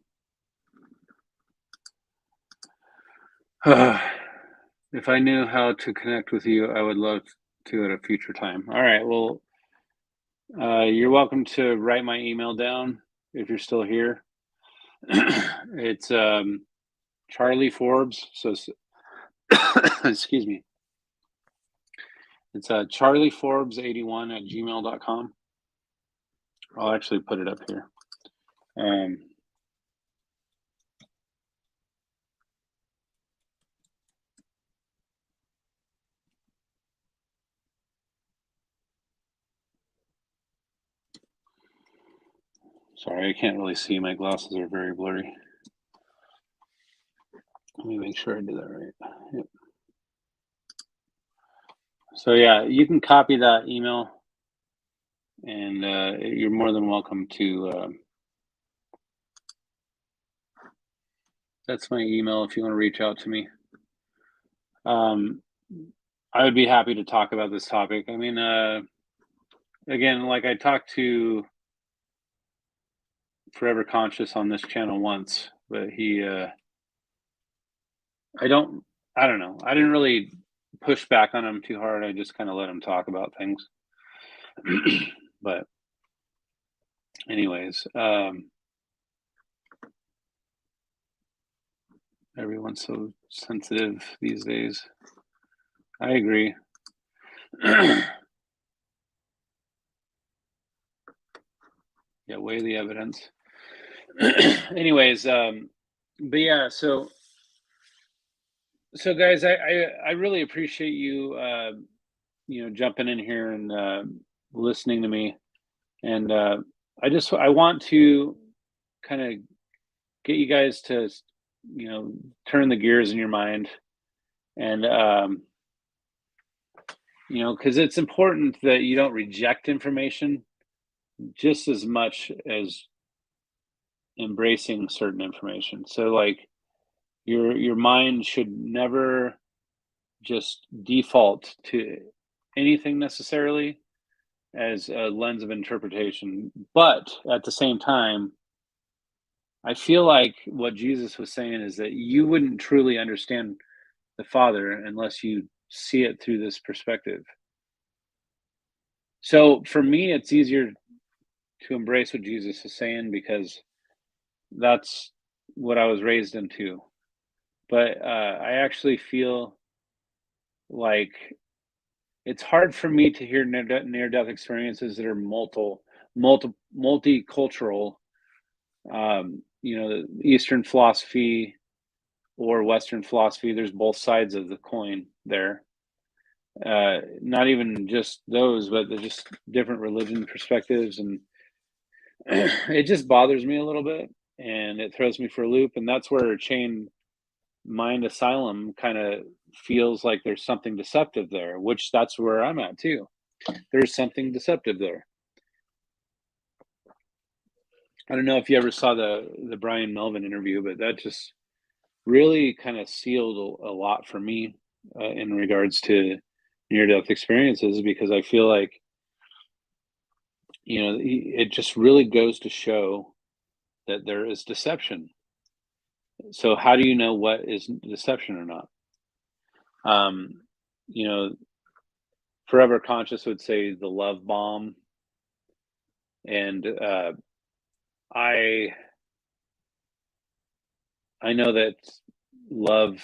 if I knew how to connect with you, I would love to at a future time. All right. Well, you're welcome to write my email down if you're still here. It's Charlie Forbes. So, excuse me. It's Charlie Forbes 81 at gmail.com. I'll actually put it up here. Um, Sorry, I can't really see. My glasses are very blurry. Let me make sure I do that right. Yep. So yeah, you can copy that email And you're more than welcome to. That's my email if you want to reach out to me. I would be happy to talk about this topic. I mean, again, like I talked to Forever Conscious on this channel once, but I don't, I don't know. I didn't really push back on him too hard. I just kind of let him talk about things. But, anyways, everyone's so sensitive these days. I agree. Yeah, weigh the evidence. Anyways, but yeah, so guys, I really appreciate you jumping in here and listening to me, and I want to kind of get you guys to turn the gears in your mind, and because it's important that you don't reject information just as much as embracing certain information. So like your mind should never just default to anything necessarily as a lens of interpretation. But at the same time, I feel like what Jesus was saying is that you wouldn't truly understand the Father unless you see it through this perspective. So for me, it's easier to embrace what Jesus is saying because that's what I was raised into. But I actually feel like it's hard for me to hear near-death experiences that are multicultural. Eastern philosophy or Western philosophy. There's both sides of the coin there. Not even just those, but they're just different religion perspectives, and it just bothers me a little bit, and it throws me for a loop. And that's where chain mind asylum kind of feels like there's something deceptive there, which that's where I'm at too. There's something deceptive there. I don't know if you ever saw the Brian Melvin interview, but that just really kind of sealed a lot for me in regards to near death experiences, because I feel like it just really goes to show that there is deception. So how do you know what is deception or not? Um, you know, Forever Conscious would say the love bomb, and I I know that love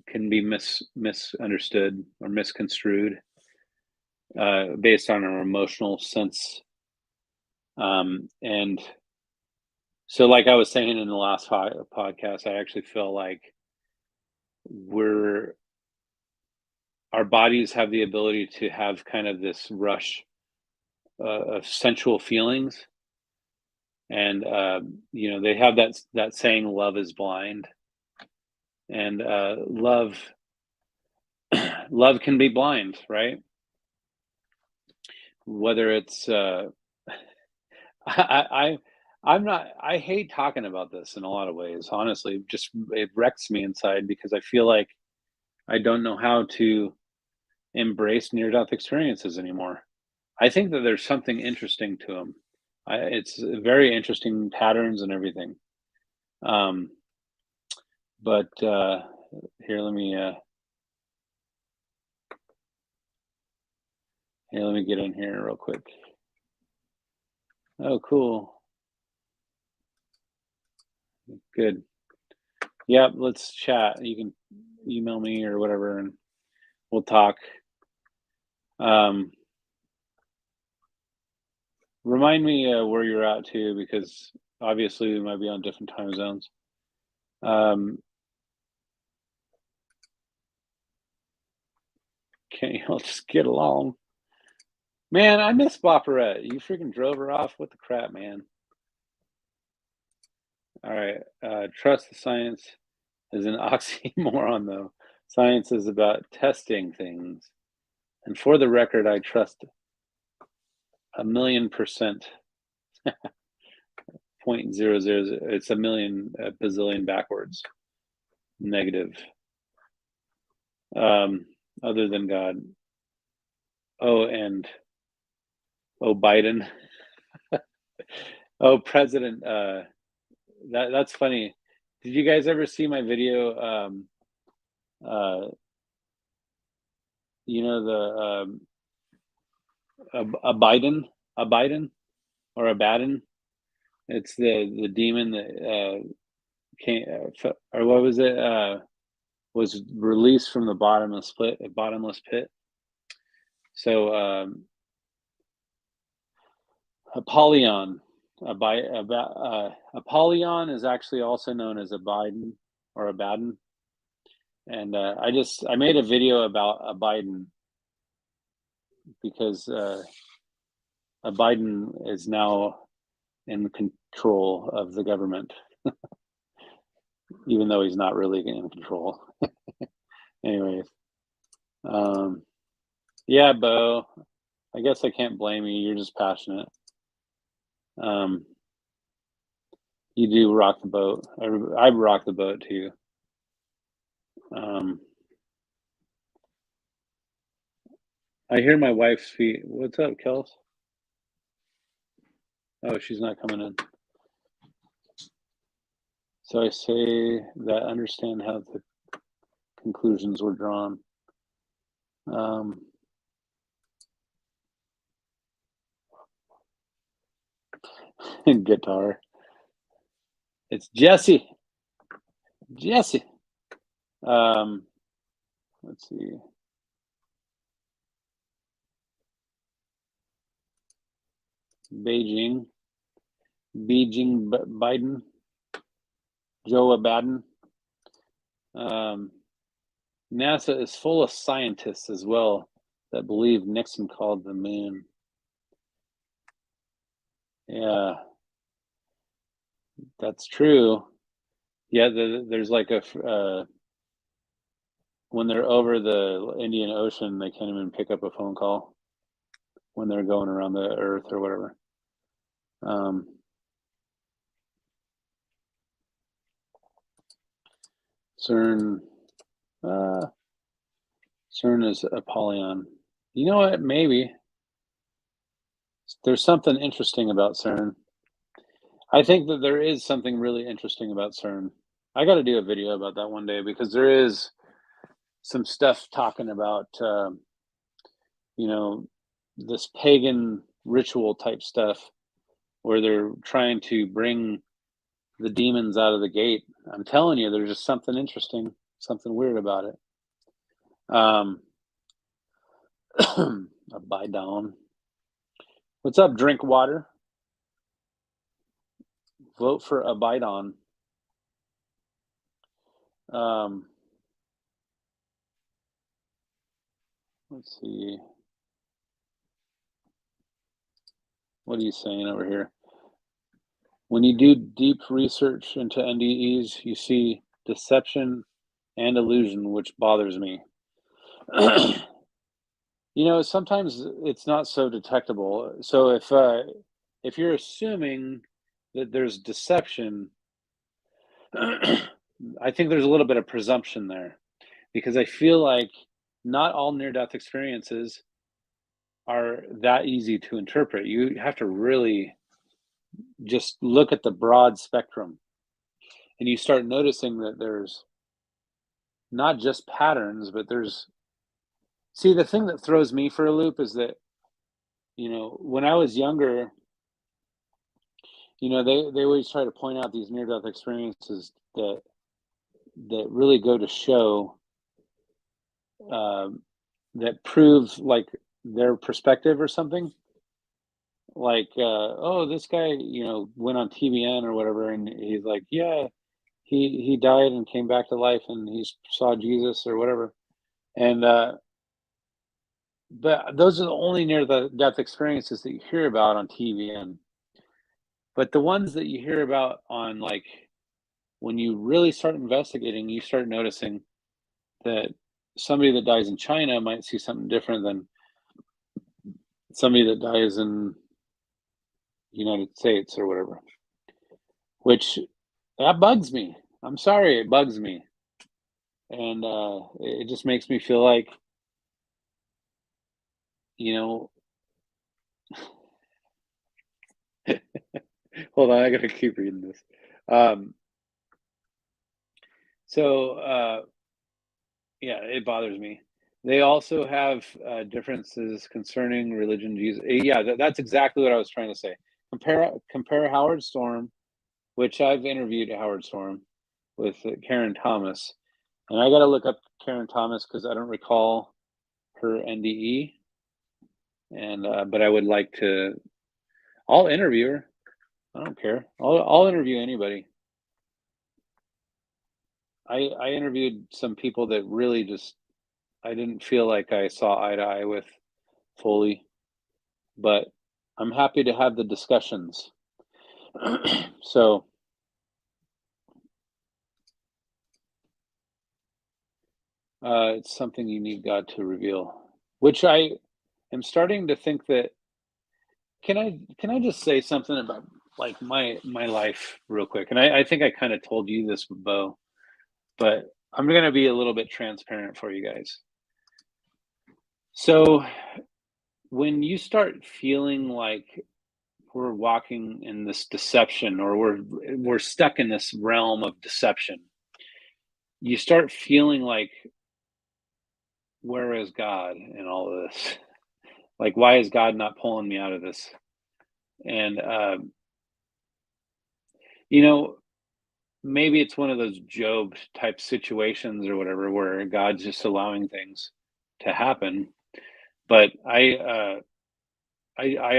can be misunderstood or misconstrued based on our emotional sense. And so, like I was saying in the last podcast, I actually feel like we're our bodies have the ability to have kind of this rush of sensual feelings, and they have that saying, "Love is blind," and love can be blind, right? Whether it's I I'm not I hate talking about this in a lot of ways, honestly. Just it wrecks me inside because I feel like I don't know how to embrace near death experiences anymore. I think that there's something interesting to them. It's very interesting patterns and everything. Um, but here, let me get in here real quick. Oh, cool. Good. Yeah, let's chat. You can email me or whatever, and we'll talk. Um, Remind me where you're at too, because obviously we might be on different time zones. Can't you all just get along? Man, I miss Bopperette. You freaking drove her off. What the crap, man? All right. Trust the science is an oxymoron, though. Science is about testing things. And for the record, I trust 1,000,000%. 0.000. It's a bazillion backwards. Negative. Other than God. Oh, and Biden. Oh, President. That's funny. Did you guys ever see my video? Uh, you know the a Biden or a Baden. It's the demon that came or what was it? Was released from the bottomless pit. So Apollyon, Apollyon is actually also known as a Biden or a Baden. And I made a video about a Biden because a Biden is now in control of the government, even though he's not really in control. Anyways, yeah, Bo, I guess I can't blame you. You're just passionate. You do rock the boat. I rock the boat too. I hear my wife's feet. What's up, Kels? Oh, she's not coming in. So I say that understand how the conclusions were drawn. Guitar. It's Jesse. Jesse. Let's see. Beijing Biden, Joe Biden. NASA is full of scientists as well that believe Nixon called the moon. Yeah, that's true. Yeah, there's like when they're over the Indian Ocean, they can't even pick up a phone call when they're going around the Earth or whatever. CERN is Apollyon. You know what? Maybe there's something interesting about CERN. I think that there is something really interesting about CERN. I got to do a video about that one day because there is some stuff talking about, this pagan ritual type stuff where they're trying to bring the demons out of the gate. I'm telling you, there's just something interesting, something weird about it. Abidon. What's up, Drink Water? Vote for Abidon. Let's see. What are you saying over here? When you do deep research into NDEs, you see deception and illusion, which bothers me. Sometimes it's not so detectable. So if you're assuming that there's deception, I think there's a little bit of presumption there, because I feel like not all near-death experiences are that easy to interpret. You have to really just look at the broad spectrum, and you start noticing that there's not just patterns, but see, the thing that throws me for a loop is that, when I was younger, they always try to point out these near-death experiences that really go to show that prove like their perspective or something. Like, oh, this guy, went on TBN or whatever, and he's like, yeah, he died and came back to life, and he saw Jesus or whatever. And but those are the only near-death experiences that you hear about on TBN. But the ones that you hear about on, like, when you really start investigating, you start noticing that somebody that dies in China might see something different than somebody that dies in United States or whatever, which that bugs me. I'm sorry, it bugs me, and it just makes me feel like you know. Hold on, I gotta keep reading this. Um, so yeah, it bothers me. They also have differences concerning religion. Jesus, yeah, that's exactly what I was trying to say. Compare Howard Storm, which I've interviewed Howard Storm with Karen Thomas, and I got to look up Karen Thomas because I don't recall her NDE, and but I would like to. I'll interview her. I don't care. I'll interview anybody. I interviewed some people that really just I didn't feel like I saw eye to eye with fully, but I'm happy to have the discussions. So it's something you need God to reveal, which I am starting to think that. Can I just say something about like my life real quick? And I think I kind of told you this, Bo, but I'm gonna be a little bit transparent for you guys. So when you start feeling like we're walking in this deception or we're stuck in this realm of deception, you start feeling like where is God in all of this? Like why is God not pulling me out of this? And you know, maybe it's one of those Job type situations or whatever where God's just allowing things to happen. But I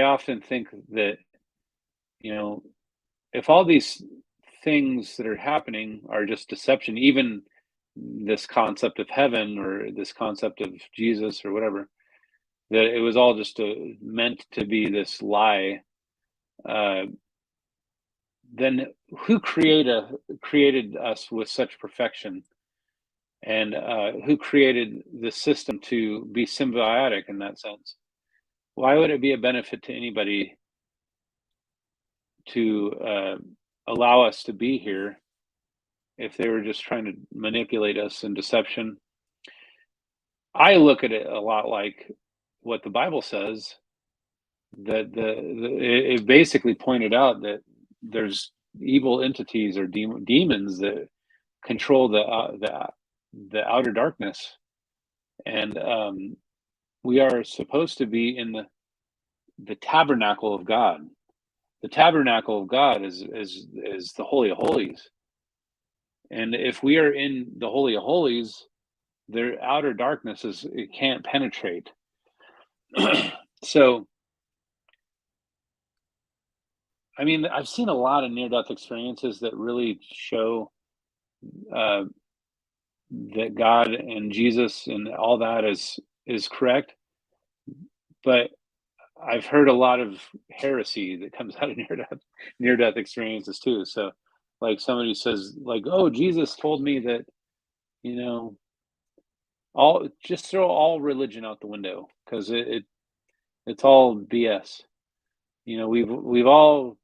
often think that, you know, if all these things that are happening are just deception, even this concept of heaven or this concept of Jesus or whatever, that it was all just meant to be this lie, uh, then who created us with such perfection? And who created the system to be symbiotic in that sense? Why would it be a benefit to anybody to allow us to be here if they were just trying to manipulate us in deception? I look at it a lot like what the Bible says that it basically pointed out that there's evil entities or demons that control the outer darkness, and we are supposed to be in the tabernacle of God. The tabernacle of God is the Holy of Holies. And if we are in the Holy of Holies, their outer darkness is it can't penetrate. So I mean, I've seen a lot of near death experiences that really show uh, that God and Jesus and all that is correct. But I've heard a lot of heresy that comes out of near death experiences too. So, like somebody says, like, "Oh, Jesus told me that you know all just throw all religion out the window because it's all BS." You know, we've all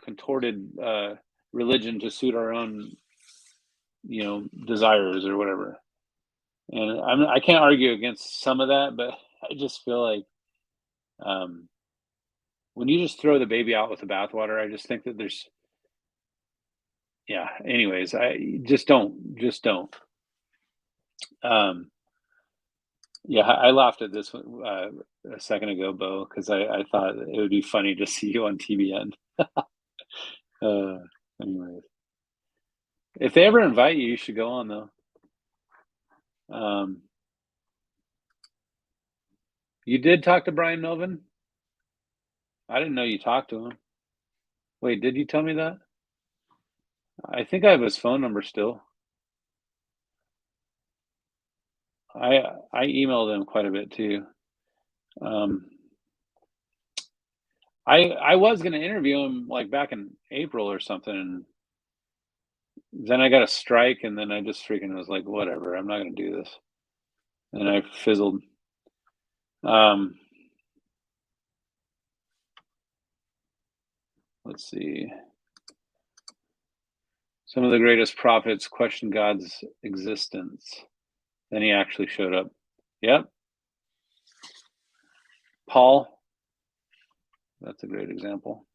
contorted religion to suit our own desires or whatever. And I can't argue against some of that, but I just feel like um, when you just throw the baby out with the bathwater, I just think that there's yeah. Anyways, I just don't. Um, yeah, I laughed at this one, a second ago, Bo, because I thought it would be funny to see you on TBN. Uh, anyways, if they ever invite you, you should go on though. Um, you did talk to Brian Melvin? I didn't know you talked to him. Wait, did you tell me that? I think I have his phone number still. I emailed him quite a bit too. Um, I was gonna interview him like back in April or something, and then I got a strike, and then I just freaking was like, whatever, I'm not gonna do this, and I fizzled. Um, let's see. Some of the greatest prophets questioned God's existence. Then he actually showed up. Yep. Paul. That's a great example.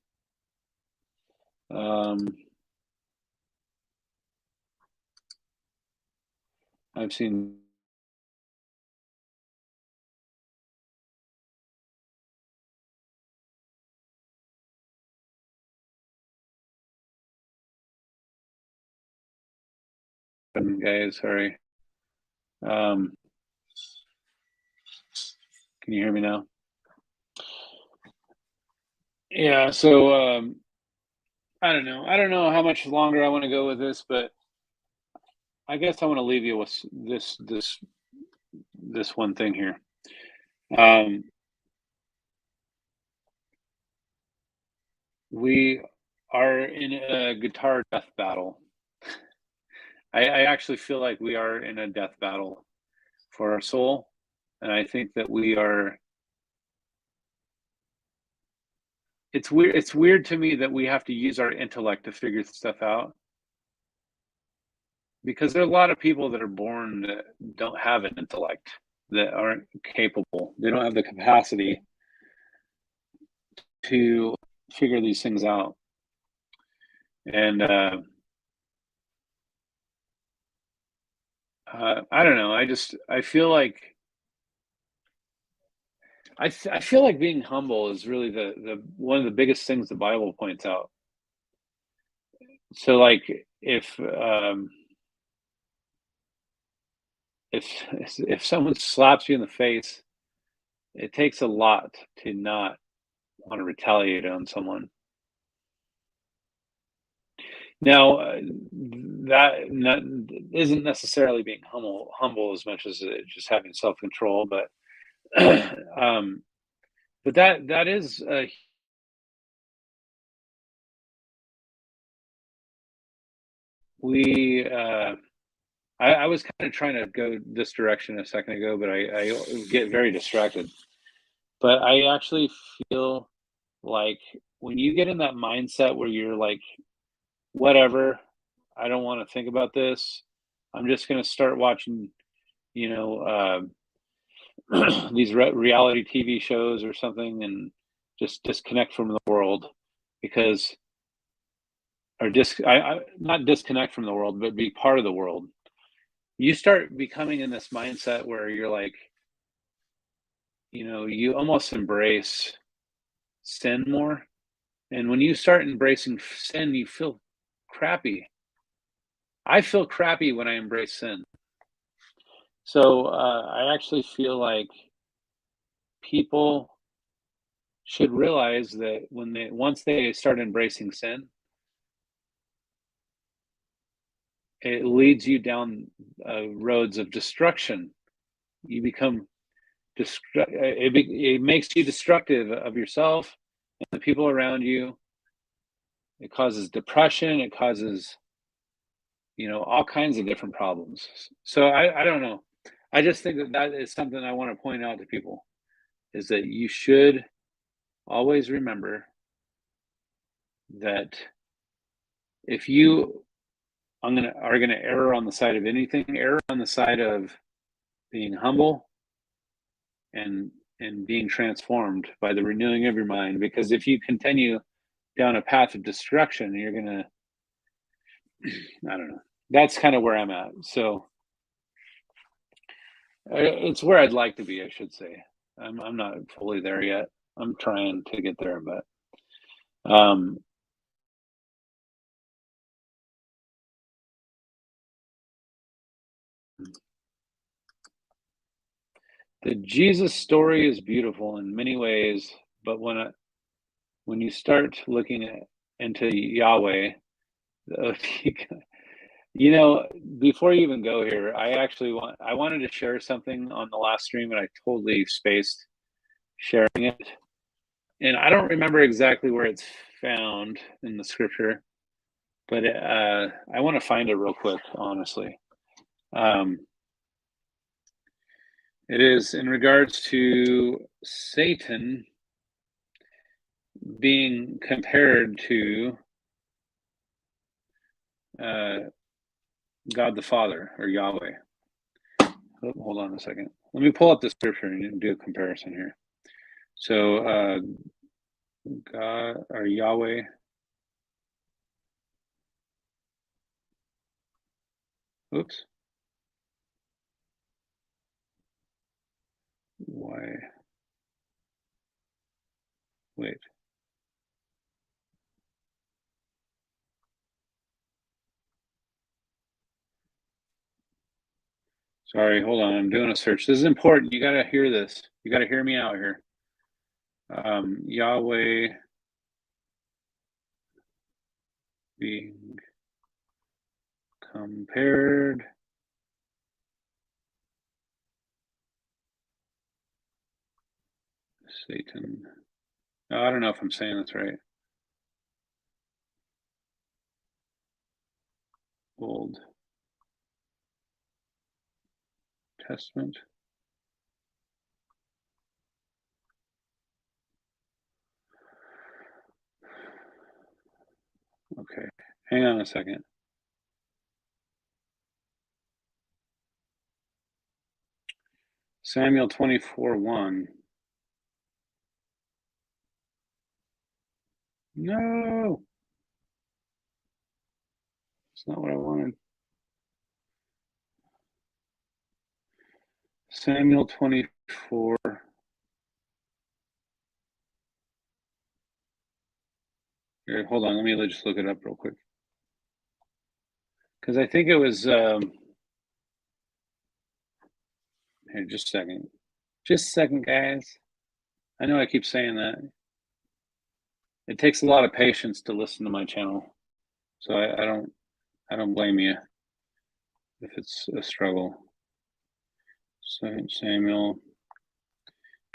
I've seen guys, sorry. Can you hear me now? Yeah, so I don't know. I don't know how much longer I want to go with this, but I guess I want to leave you with this one thing here. We are in a guitar death battle. I actually feel like we are in a death battle for our soul, and I think that we are. It's weird. It's weird to me that we have to use our intellect to figure stuff out, because there are a lot of people that are born that don't have an intellect, that aren't capable. They don't have the capacity to figure these things out. And I don't know. I feel like I feel like being humble is really the one of the biggest things the Bible points out. So like if someone slaps you in the face, it takes a lot to not want to retaliate on someone. Now, isn't necessarily being humble as much as just having self control, but but that is we. I was kind of trying to go this direction a second ago, but I get very distracted. But I actually feel like when you get in that mindset where you're like, whatever, I don't want to think about this. I'm just going to start watching, you know, these reality TV shows or something, and just disconnect from the world, because I not disconnect from the world, but be part of the world. You start becoming in this mindset where you're like, you almost embrace sin more. And when you start embracing sin, you feel crappy. I feel crappy when I embrace sin. So I actually feel like people should realize that once they start embracing sin, it leads you down roads of destruction. You become it makes you destructive of yourself and the people around you. It causes depression. It causes, all kinds of different problems. So I don't know. I just think that is something I want to point out to people, is that you should always remember that if you are gonna err on the side of anything, err on the side of being humble and being transformed by the renewing of your mind. Because if you continue down a path of destruction, you're gonna, I don't know. That's kind of where I'm at. So it's where I'd like to be, I should say. I'm not fully there yet. I'm trying to get there, but the Jesus story is beautiful in many ways, but when you start looking into Yahweh, before you even go here, I wanted to share something on the last stream, and I totally spaced sharing it. And I don't remember exactly where it's found in the scripture, but I want to find it real quick, honestly. It is in regards to Satan. being compared to God the Father, or Yahweh. Oh, hold on a second. Let me pull up the scripture and do a comparison here. So God, or Yahweh, oops. Why? Wait. Sorry, hold on. I'm doing a search. This is important. You got to hear this. You got to hear me out here. Yahweh being compared Satan. Oh, I don't know if I'm saying this right. Old Testament. Okay, hang on a second. Samuel 24:1. No, it's not what I wanted. Samuel 24. Here, hold on. Let me just look it up real quick. Because I think it was. Here, just a second. Just a second, guys. I know I keep saying that. It takes a lot of patience to listen to my channel, so I don't blame you if it's a struggle. Samuel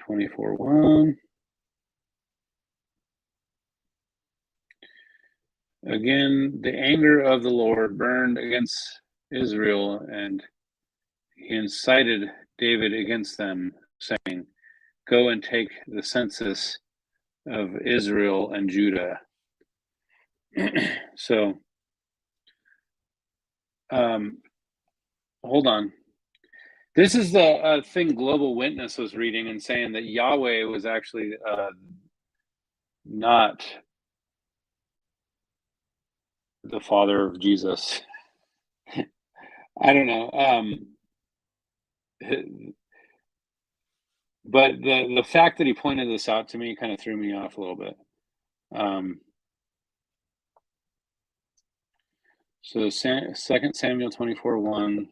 24:1. Again, the anger of the Lord burned against Israel, and he incited David against them, saying, "Go and take the census of Israel and Judah." So, hold on. This is the thing Global Witness was reading and saying that Yahweh was actually not the father of Jesus. I don't know. But the fact that he pointed this out to me kind of threw me off a little bit. So 2 Samuel 24:1.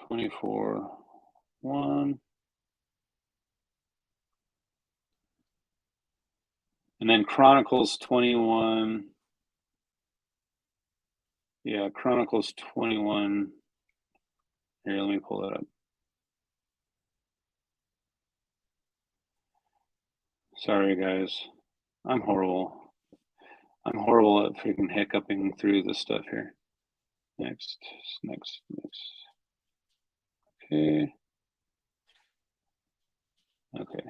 24:1. And then Chronicles 21. Yeah, Chronicles 21. Here, let me pull that up. Sorry, guys. I'm horrible. I'm horrible at freaking hiccuping through this stuff here. Next. Okay. Okay.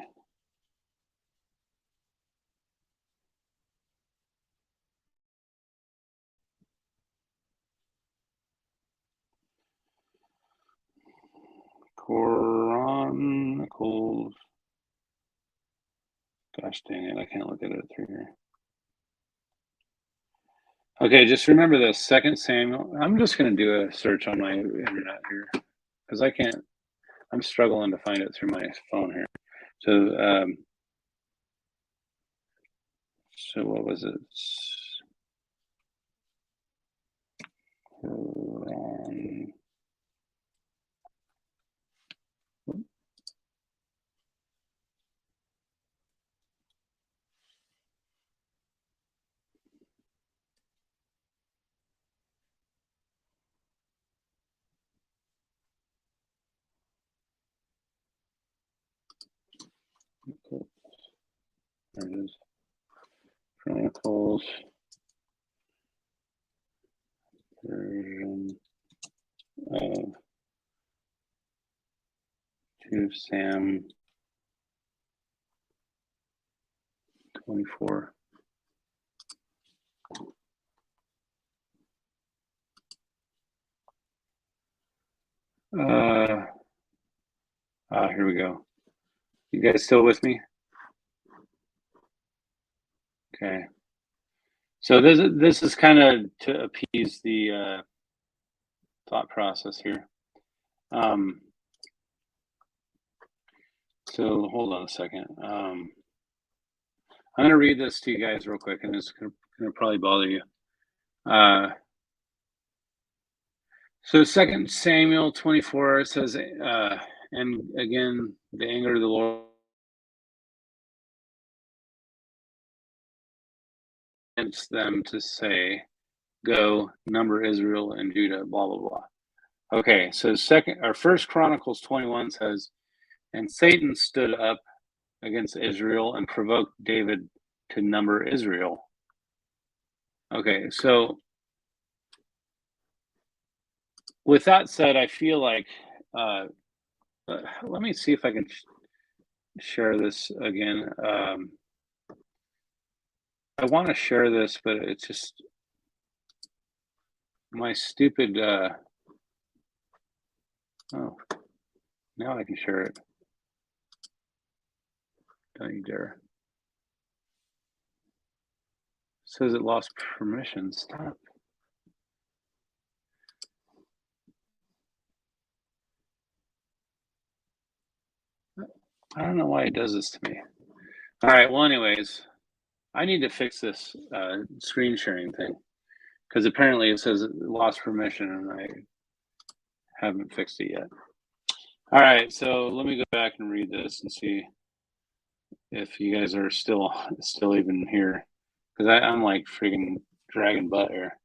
Chronicles. Gosh dang it, I can't look at it through here. Okay, just remember this. 2 Samuel. I'm just going to do a search on my internet here because I can't. I'm struggling to find it through my phone here. So, so what was it? There it is. Chronicles version To Sam 24. Here we go. You guys still with me? Okay. So this is kind of to appease the thought process here. So hold on a second. I'm going to read this to you guys real quick, and it's going to probably bother you. So 2 Samuel 24 says, and again, the anger of the Lord against them to say, go, number Israel and Judah, blah, blah, blah. Okay, so First Chronicles 21 says, and Satan stood up against Israel and provoked David to number Israel. Okay, so with that said, I feel like, let me see if I can share this again. I want to share this, but it's just my stupid, oh, now I can share it. Don't you dare. Says it lost permission. Stop. I don't know why it does this to me. All right. Well, anyways, I need to fix this screen sharing thing because apparently it says it lost permission and I haven't fixed it yet. All right. So let me go back and read this and see if you guys are still even here because I'm like freaking dragging butt here.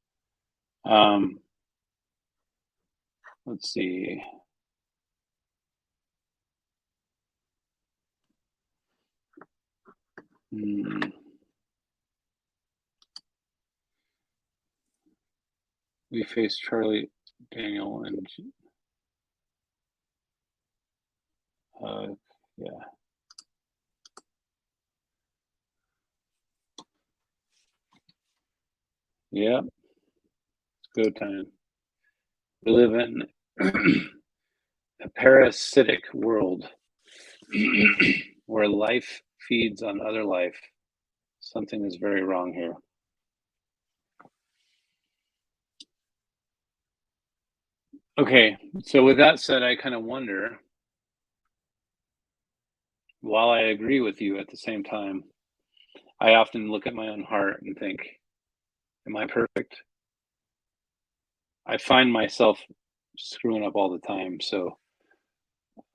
Let's see. We face Charlie, Daniel, and yeah. Yeah, it's go time. We live in a parasitic world where life feeds on other life. Something is very wrong here. Okay, so with that said, I kind of wonder, while I agree with you at the same time, I often look at my own heart and think, am I perfect? I find myself screwing up all the time. So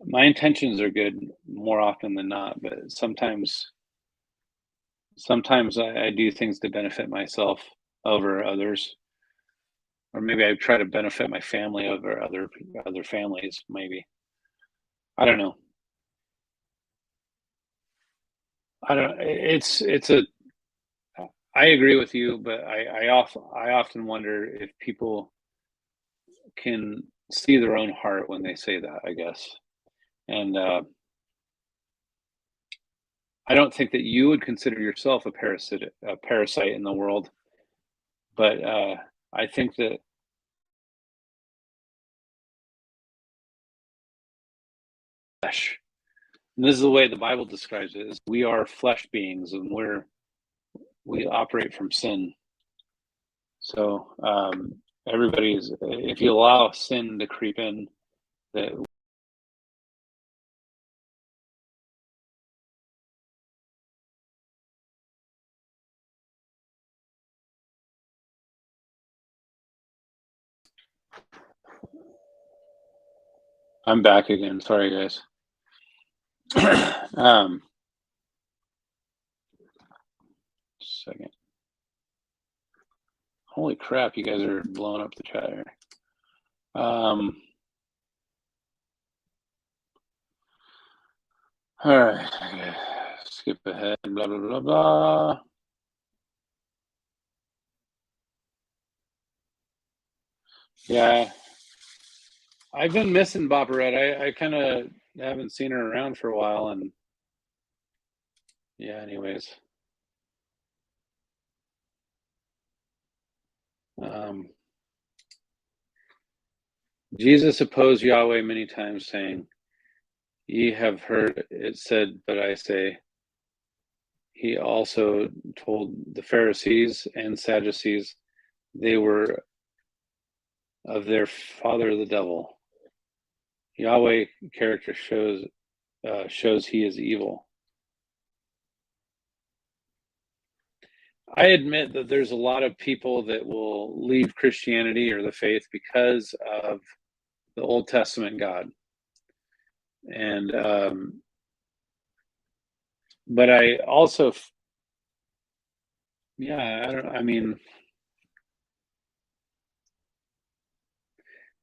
my intentions are good more often than not, but sometimes I do things to benefit myself over others, or maybe I try to benefit my family over other families. Maybe I don't know. I don't. It's a. I agree with you, but I often wonder if people can see their own heart when they say that. I guess, and I don't think that you would consider yourself a parasite in the world, but I think that flesh. And this is the way the Bible describes it: is we are flesh beings, and we operate from sin. So everybody's. If you allow sin to creep in, that I'm back again. Sorry, guys. Second. Holy crap! You guys are blowing up the chat here. All right. Okay. Skip ahead. Blah blah blah blah. Yeah. I've been missing Bopperette. I kind of haven't seen her around for a while, and yeah. Anyways, um, Jesus opposed Yahweh many times, saying, "Ye have heard it said, but I say." He also told the Pharisees and Sadducees they were of their father the devil. Yahweh character shows he is evil. I admit that there's a lot of people that will leave Christianity or the faith because of the Old Testament God, and but I also, yeah, I don't. I mean,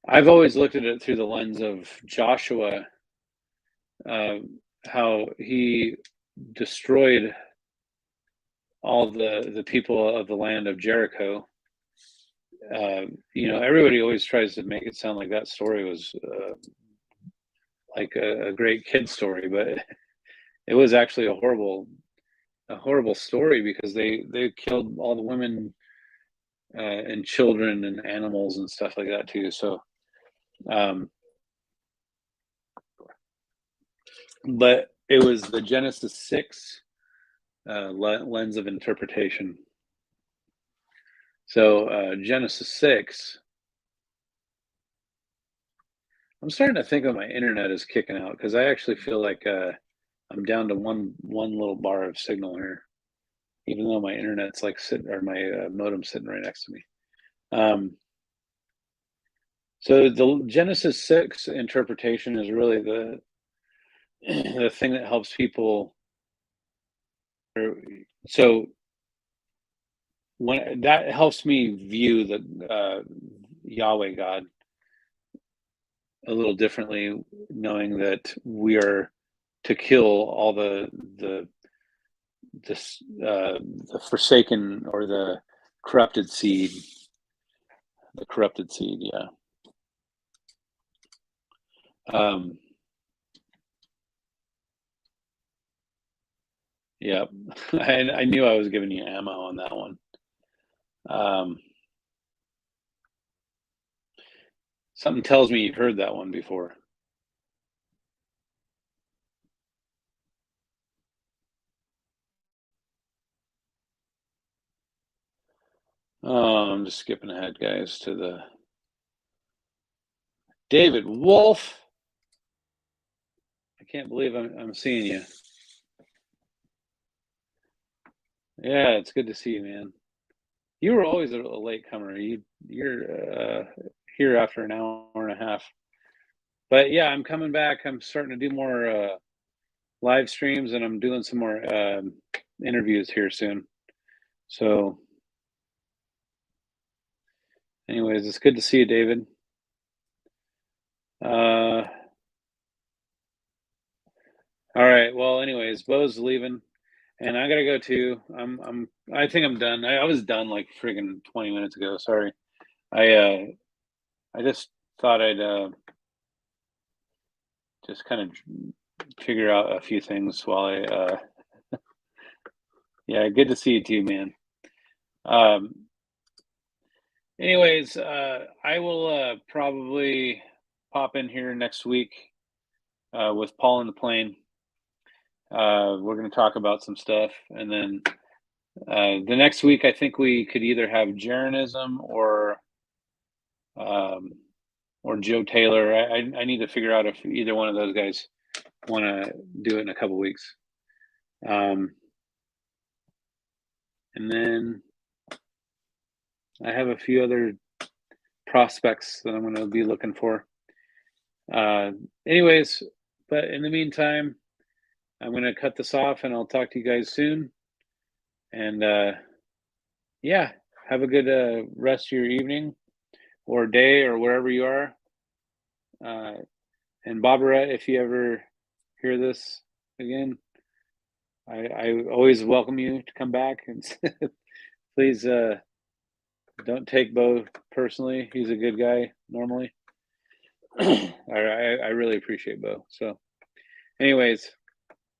I've always looked at it through the lens of Joshua, uh, how he destroyed all the people of the land of Jericho. Everybody always tries to make it sound like that story was like a great kid story, but it was actually a horrible story because they killed all the women and children and animals and stuff like that too. So, um, but it was the Genesis 6 lens of interpretation. So Genesis 6. I'm starting to think that my internet is kicking out because I actually feel like I'm down to one little bar of signal here, even though my internet's like sitting or my modem sitting right next to me. Um, so the Genesis 6 interpretation is really the the thing that helps people. So when that helps me view the Yahweh God a little differently, knowing that we are to kill all the this the forsaken or corrupted seed, the corrupted seed. Yeah. Um, yeah. I knew I was giving you ammo on that one. Um, Something tells me you've heard that one before. Oh, I'm just skipping ahead, guys, to the David Wolf. I can't believe I'm seeing you. Yeah, it's good to see you, man. You were always a late comer. You're here after an hour and a half. But yeah, I'm coming back. I'm starting to do more live streams, and I'm doing some more interviews here soon. So, anyways, it's good to see you, David. All right. Well, anyways, Bo's leaving, and I gotta go too. I think I'm done. I was done like friggin' 20 minutes ago. Sorry. I uh, I just thought I'd just kind of figure out a few things while yeah, good to see you too, man. Um, Anyways, I will probably pop in here next week with Paul in the plane. We're going to talk about some stuff, and then the next week, I think we could either have Jeranism um, or Joe Taylor. I need to figure out if either one of those guys want to do it in a couple weeks. And then I have a few other prospects that I'm going to be looking for. Anyways, but in the meantime, I'm going to cut this off and I'll talk to you guys soon. And yeah, have a good rest of your evening or day or wherever you are. And Barbara, if you ever hear this again, I always welcome you to come back. And please don't take Bo personally. He's a good guy normally. I really appreciate Bo. So, anyways,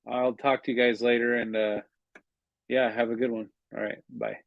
I'll talk to you guys later, and yeah, have a good one. All right, bye.